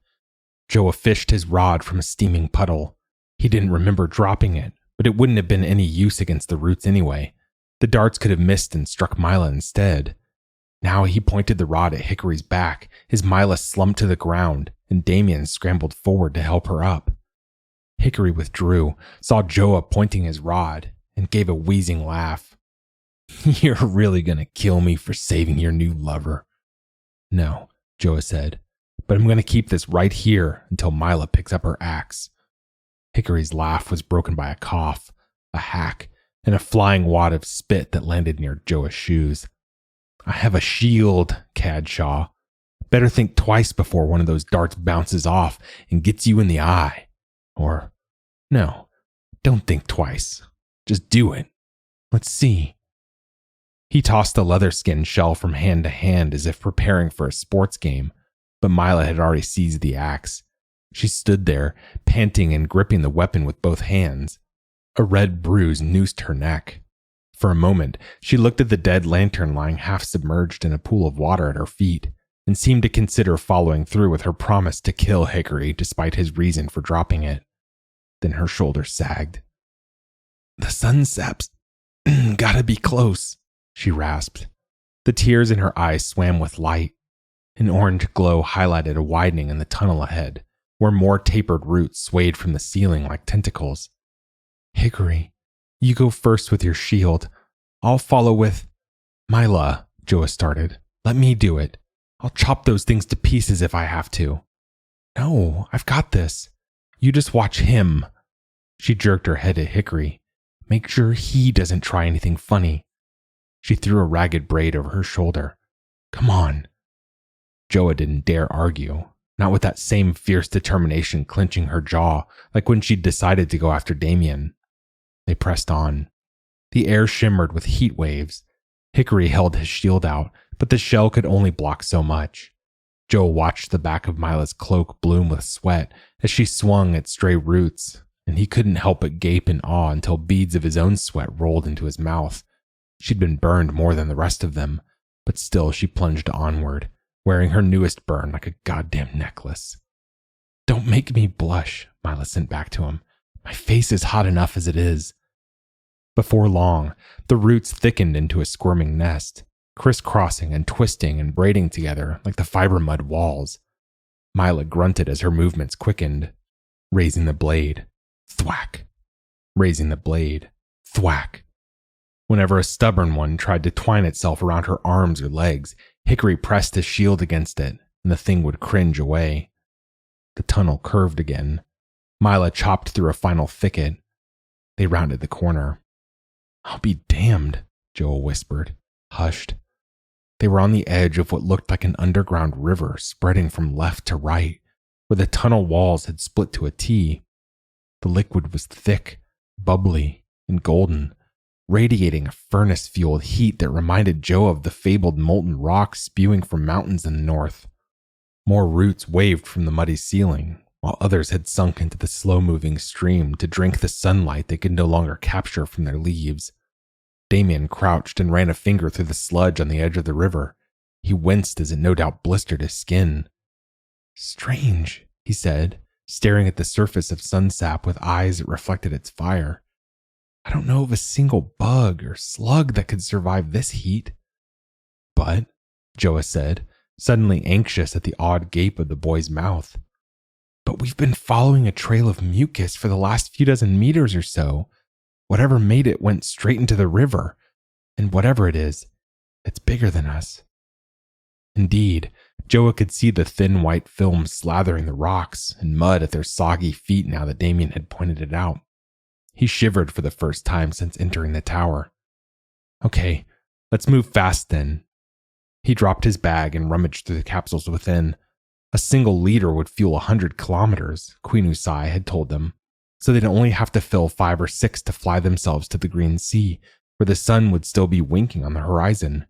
Joah fished his rod from a steaming puddle. He didn't remember dropping it but it wouldn't have been any use against the roots anyway. The darts could have missed and struck Misla instead. Now he pointed the rod at Hickory's back, as Misla slumped to the ground, and Damien scrambled forward to help her up. Hickory withdrew, saw Joah pointing his rod, and gave a wheezing laugh. "You're really gonna kill me for saving your new lover." "No," Joah said, "but I'm gonna keep this right here until Misla picks up her axe." Hickory's laugh was broken by a cough, a hack, and a flying wad of spit that landed near Joah's shoes. "I have a shield, Cadshaw. Better think twice before one of those darts bounces off and gets you in the eye. Or, no, don't think twice. Just do it. Let's see." He tossed a leather-skin shell from hand to hand as if preparing for a sports game, but Misla had already seized the axe. She stood there, panting and gripping the weapon with both hands. A red bruise noosed her neck. For a moment, she looked at the dead lantern lying half submerged in a pool of water at her feet, and seemed to consider following through with her promise to kill Hickory despite his reason for dropping it. Then her shoulders sagged. "The sunsap's gotta be close," she rasped. The tears in her eyes swam with light. An orange glow highlighted a widening in the tunnel ahead, where more tapered roots swayed from the ceiling like tentacles. "Hickory, you go first with your shield. I'll follow with—" "Misla," Joah started. "Let me do it. I'll chop those things to pieces if I have to." "No, I've got this. You just watch him." She jerked her head at Hickory. "Make sure he doesn't try anything funny." She threw a ragged braid over her shoulder. "Come on." Joah didn't dare argue, not with that same fierce determination clenching her jaw like when she'd decided to go after Damien. They pressed on. The air shimmered with heat waves. Hickory held his shield out, but the shell could only block so much. Joah watched the back of Mila's cloak bloom with sweat as she swung at stray roots, and he couldn't help but gape in awe until beads of his own sweat rolled into his mouth. She'd been burned more than the rest of them, but still she plunged onward, wearing her newest burn like a goddamn necklace. "Don't make me blush," Misla sent back to him. "My face is hot enough as it is." Before long, the roots thickened into a squirming nest, crisscrossing and twisting and braiding together like the fiber mud walls. Misla grunted as her movements quickened, raising the blade, thwack, raising the blade, thwack. Whenever a stubborn one tried to twine itself around her arms or legs, Hickory pressed his shield against it, and the thing would cringe away. The tunnel curved again. Misla chopped through a final thicket. They rounded the corner. "I'll be damned," Joah whispered, hushed. They were on the edge of what looked like an underground river spreading from left to right, where the tunnel walls had split to a T. The liquid was thick, bubbly, and golden, radiating a furnace-fueled heat that reminded Joe of the fabled molten rock spewing from mountains in the north. More roots waved from the muddy ceiling, while others had sunk into the slow-moving stream to drink the sunlight they could no longer capture from their leaves. Damien crouched and ran a finger through the sludge on the edge of the river. He winced as it no doubt blistered his skin. "Strange," he said, staring at the surface of sunsap with eyes that reflected its fire. "I don't know of a single bug or slug that could survive this heat." "But," Joah said, suddenly anxious at the odd gape of the boy's mouth, "but we've been following a trail of mucus for the last few dozen meters or so. Whatever made it went straight into the river, and whatever it is, it's bigger than us." Indeed, Joah could see the thin white film slathering the rocks and mud at their soggy feet now that Damien had pointed it out. He shivered for the first time since entering the tower. "Okay, let's move fast then." He dropped his bag and rummaged through the capsules within. A single liter would fuel 100 kilometers, Queen Usai had told them, so they'd only have to fill 5 or 6 to fly themselves to the Green Sea, where the sun would still be winking on the horizon.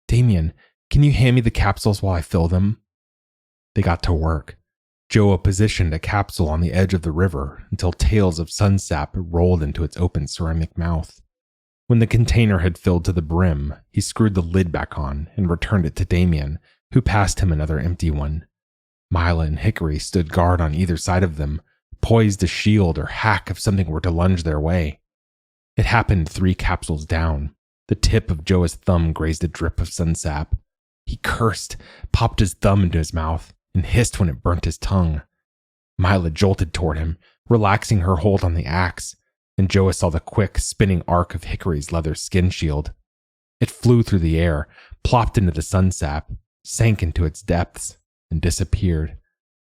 "Damien, can you hand me the capsules while I fill them?" They got to work. Joah positioned a capsule on the edge of the river until tails of sunsap rolled into its open ceramic mouth. When the container had filled to the brim, he screwed the lid back on and returned it to Damien, who passed him another empty one. Misla and Hickory stood guard on either side of them, poised to shield or hack if something were to lunge their way. It happened 3 capsules down. The tip of Joah's thumb grazed a drip of sunsap. He cursed, popped his thumb into his mouth, and hissed when it burnt his tongue. Misla jolted toward him, relaxing her hold on the axe, and Joah saw the quick, spinning arc of Hickory's leather skin shield. It flew through the air, plopped into the sunsap, sank into its depths, and disappeared.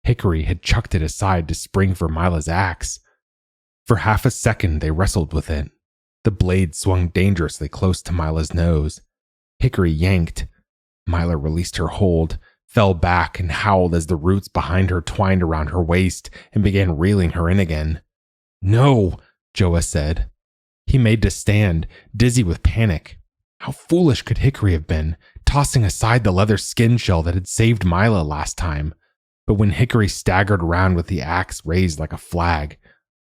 Hickory had chucked it aside to spring for Mila's axe. For half a second they wrestled with it. The blade swung dangerously close to Mila's nose. Hickory yanked. Misla released her hold, fell back, and howled as the roots behind her twined around her waist and began reeling her in again. "No," Joah said. He made to stand, dizzy with panic. How foolish could Hickory have been, tossing aside the leather skin shell that had saved Misla last time? But when Hickory staggered around with the axe raised like a flag,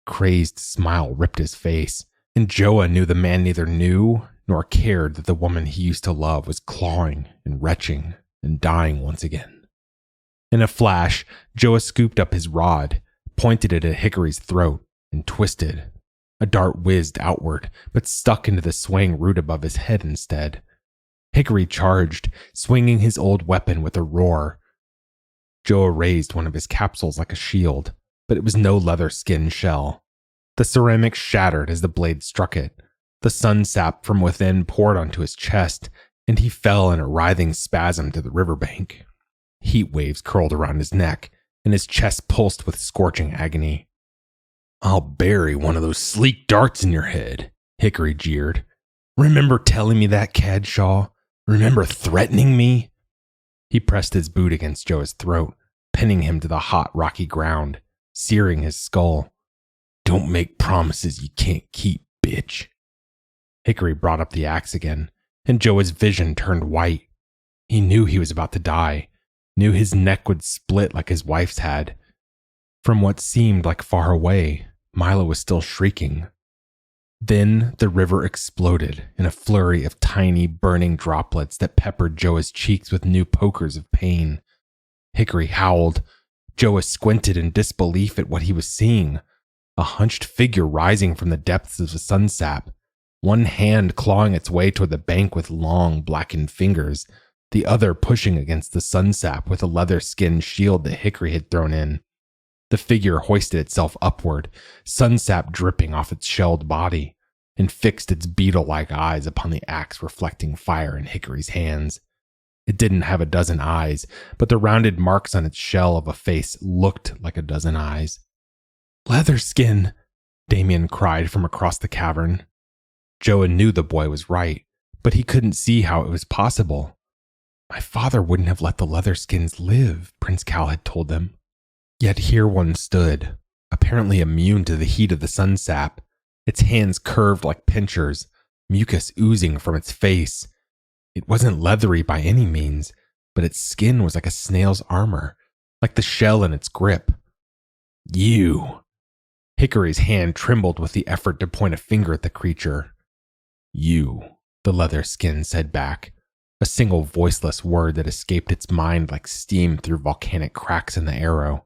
a crazed smile ripped his face, and Joah knew the man neither knew nor cared that the woman he used to love was clawing and retching and dying once again. In a flash, Joah scooped up his rod, pointed it at Hickory's throat, and twisted. A dart whizzed outward, but stuck into the swaying root above his head instead. Hickory charged, swinging his old weapon with a roar. Joah raised one of his capsules like a shield, but it was no leather skin shell. The ceramic shattered as the blade struck it. The sunsap from within poured onto his chest, and he fell in a writhing spasm to the riverbank. Heat waves curled around his neck, and his chest pulsed with scorching agony. "I'll bury one of those sleek darts in your head," Hickory jeered. "Remember telling me that, Cadshaw? Remember threatening me?" He pressed his boot against Joah's throat, pinning him to the hot, rocky ground, searing his skull. "Don't make promises you can't keep, bitch." Hickory brought up the axe again, and Joah's vision turned white. He knew he was about to die, knew his neck would split like his wife's had. From what seemed like far away, Misla was still shrieking. Then the river exploded in a flurry of tiny, burning droplets that peppered Joah's cheeks with new pokers of pain. Hickory howled. Joah squinted in disbelief at what he was seeing. A hunched figure rising from the depths of the sunsap, one hand clawing its way toward the bank with long, blackened fingers, the other pushing against the sunsap with a leather skin shield that Hickory had thrown in. The figure hoisted itself upward, sunsap dripping off its shelled body, and fixed its beetle-like eyes upon the axe reflecting fire in Hickory's hands. It didn't have a dozen eyes, but the rounded marks on its shell of a face looked like a dozen eyes. "Leather skin!" Damien cried from across the cavern. Joah knew the boy was right, but he couldn't see how it was possible. "My father wouldn't have let the leather skins live," Prince Cal had told them. Yet here one stood, apparently immune to the heat of the sunsap, its hands curved like pincers, mucus oozing from its face. It wasn't leathery by any means, but its skin was like a snail's armor, like the shell in its grip. "You!" Hickory's hand trembled with the effort to point a finger at the creature. "You," the leather skin said back, a single voiceless word that escaped its mind like steam through volcanic cracks in the arrow.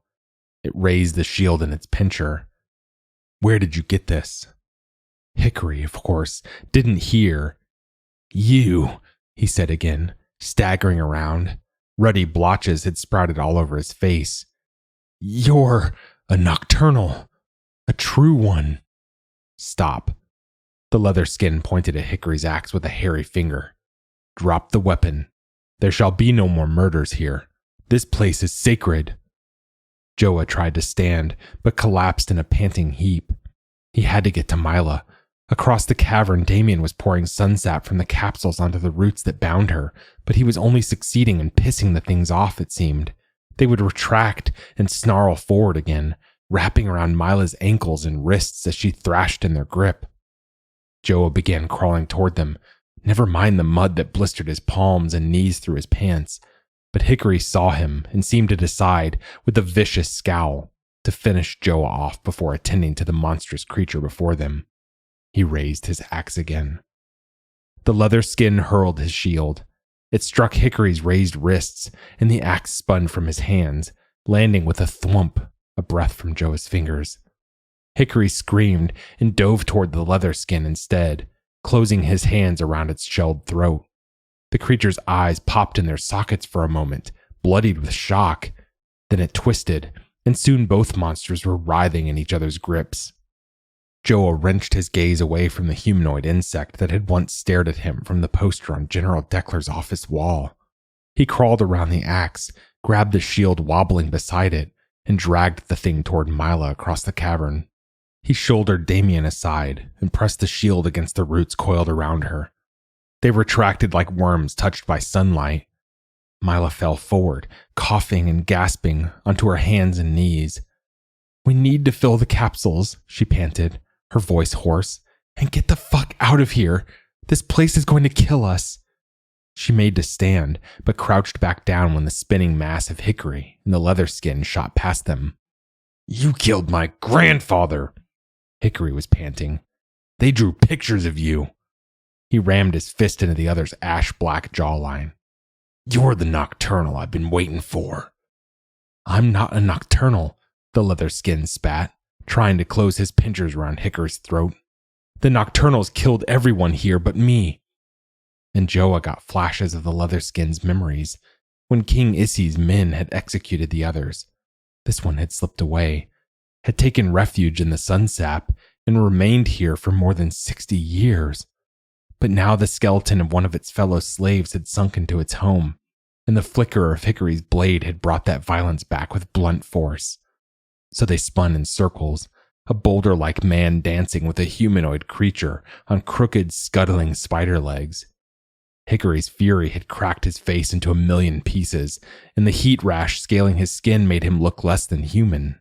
It raised the shield in its pincher. "Where did you get this?" Hickory, of course, didn't hear. "You," he said again, staggering around. Ruddy blotches had sprouted all over his face. "You're a Nocturnal. A true one." "Stop." The leather skin pointed at Hickory's axe with a hairy finger. "Drop the weapon. There shall be no more murders here. This place is sacred." Joah tried to stand, but collapsed in a panting heap. He had to get to Misla. Across the cavern, Damien was pouring sunsap from the capsules onto the roots that bound her, but he was only succeeding in pissing the things off, it seemed. They would retract and snarl forward again, wrapping around Mila's ankles and wrists as she thrashed in their grip. Joah began crawling toward them, never mind the mud that blistered his palms and knees through his pants. But Hickory saw him and seemed to decide, with a vicious scowl, to finish Joah off before attending to the monstrous creature before them. He raised his axe again. The leather skin hurled his shield. It struck Hickory's raised wrists, and the axe spun from his hands, landing with a thwump, a breath from Joah's fingers. Hickory screamed and dove toward the leather skin instead, closing his hands around its shelled throat. The creature's eyes popped in their sockets for a moment, bloodied with shock. Then it twisted, and soon both monsters were writhing in each other's grips. Joah wrenched his gaze away from the humanoid insect that had once stared at him from the poster on General Deckler's office wall. He crawled around the axe, grabbed the shield wobbling beside it, and dragged the thing toward Misla across the cavern. He shouldered Damien aside and pressed the shield against the roots coiled around her. They retracted like worms touched by sunlight. Misla fell forward, coughing and gasping, onto her hands and knees. "We need to fill the capsules," she panted, her voice hoarse, "and get the fuck out of here. This place is going to kill us." She made to stand, but crouched back down when the spinning mass of Hickory and the leather skin shot past them. "You killed my grandfather," Hickory was panting. "They drew pictures of you." He rammed his fist into the other's ash-black jawline. "You're the Nocturnal I've been waiting for." "I'm not a Nocturnal," the leather skin spat, trying to close his pinchers around Hickory's throat. "The Nocturnals killed everyone here but me." And Joah got flashes of the leather skin's memories, when King Issi's men had executed the others. This one had slipped away, had taken refuge in the sunsap, and remained here for more than 60 years. But now the skeleton of one of its fellow slaves had sunk into its home, and the flicker of Hickory's blade had brought that violence back with blunt force. So they spun in circles, a boulder-like man dancing with a humanoid creature on crooked, scuttling spider legs. Hickory's fury had cracked his face into a million pieces, and the heat rash scaling his skin made him look less than human.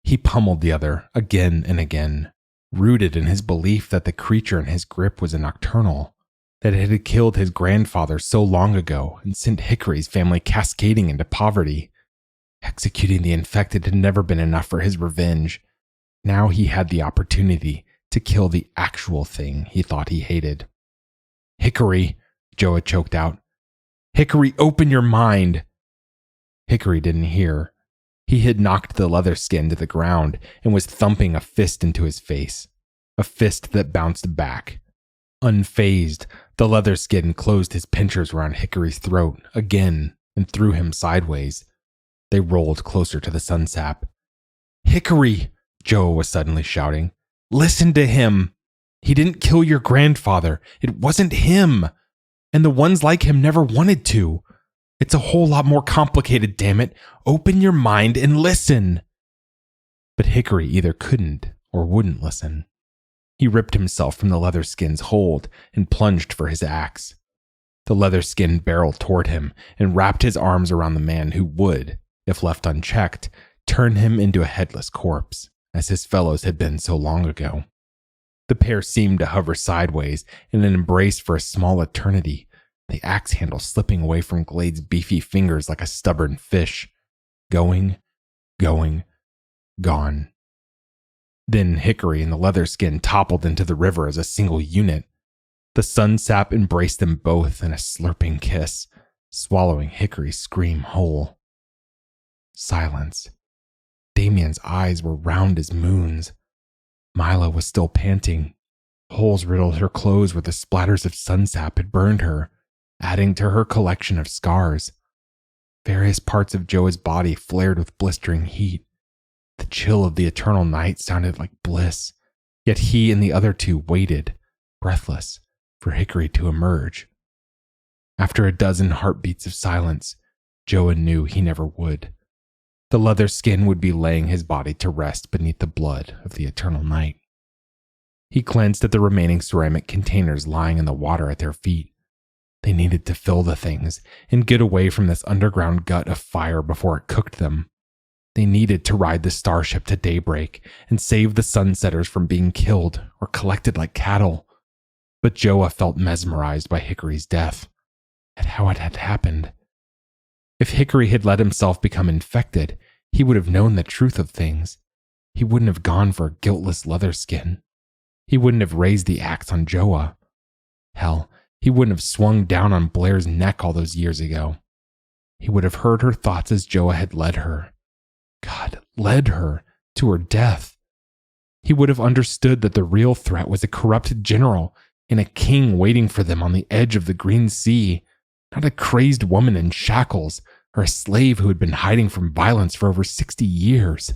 He pummeled the other again and again, rooted in his belief that the creature in his grip was a Nocturnal, that it had killed his grandfather so long ago and sent Hickory's family cascading into poverty. Executing the infected had never been enough for his revenge. Now he had the opportunity to kill the actual thing he thought he hated. "Hickory," Joah choked out. "Hickory, open your mind." Hickory didn't hear. He had knocked the leather skin to the ground and was thumping a fist into his face, a fist that bounced back. Unfazed, the leather skin closed his pinchers around Hickory's throat again and threw him sideways. They rolled closer to the sunsap. "Hickory," Joah was suddenly shouting. "Listen to him. He didn't kill your grandfather. It wasn't him. And the ones like him never wanted to. It's a whole lot more complicated, damn it. Open your mind and listen." But Hickory either couldn't or wouldn't listen. He ripped himself from the leather skin's hold and plunged for his axe. The leather skin barreled toward him and wrapped his arms around the man who would, if left unchecked, turn him into a headless corpse, as his fellows had been so long ago. The pair seemed to hover sideways in an embrace for a small eternity, the axe handle slipping away from Glade's beefy fingers like a stubborn fish. Going, gone. Then Hickory and the leather skin toppled into the river as a single unit. The sunsap embraced them both in a slurping kiss, swallowing Hickory's scream whole. Silence. Damien's eyes were round as moons. Misla was still panting. Holes riddled her clothes where the splatters of sunsap had burned her, adding to her collection of scars. Various parts of Joah's body flared with blistering heat. The chill of the eternal night sounded like bliss, yet he and the other two waited, breathless, for Hickory to emerge. After a dozen heartbeats of silence, Joah knew he never would. The leather skin would be laying his body to rest beneath the blood of the eternal night. He glanced at the remaining ceramic containers lying in the water at their feet. They needed to fill the things and get away from this underground gut of fire before it cooked them. They needed to ride the starship to daybreak and save the sunsetters from being killed or collected like cattle. But Joah felt mesmerized by Hickory's death, at how it had happened. If Hickory had let himself become infected, he would have known the truth of things. He wouldn't have gone for a guiltless leather skin. He wouldn't have raised the axe on Joah. Hell, he wouldn't have swung down on Blair's neck all those years ago. He would have heard her thoughts as Joah had led her. God, led her to her death. he would have understood that the real threat was a corrupted general and a king waiting for them on the edge of the Green Sea, not a crazed woman in shackles or a slave who had been hiding from violence for over 60 years.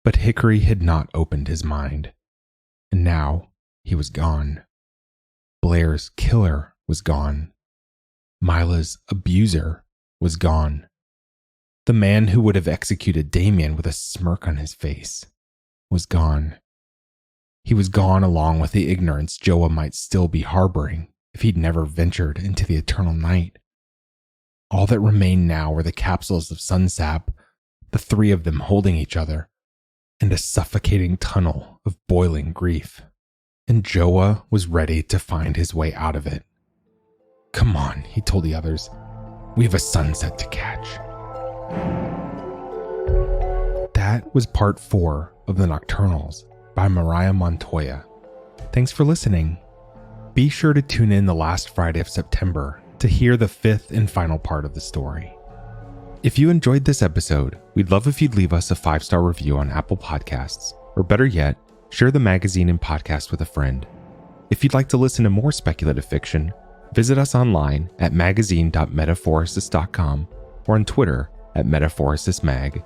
But Hickory had not opened his mind, and now he was gone. Blair's killer was gone. Mila's abuser was gone. The man who would have executed Damien with a smirk on his face was gone. He was gone along with the ignorance Joah might still be harboring if he'd never ventured into the eternal night. All that remained now were the capsules of sunsap, the three of them holding each other, and a suffocating tunnel of boiling grief. And Joah was ready to find his way out of it. "Come on," he told the others. "We have a sunset to catch." That was part 4 of The Nocturnals by Mariah Montoya. Thanks for listening. Be sure to tune in the last Friday of September to hear the 5th and final part of the story. If you enjoyed this episode, we'd love if you'd leave us a 5-star review on Apple Podcasts, or better yet, share the magazine and podcast with a friend. If you'd like to listen to more speculative fiction, visit us online at magazine.metaphorosis.com or on Twitter at metaphorosismag.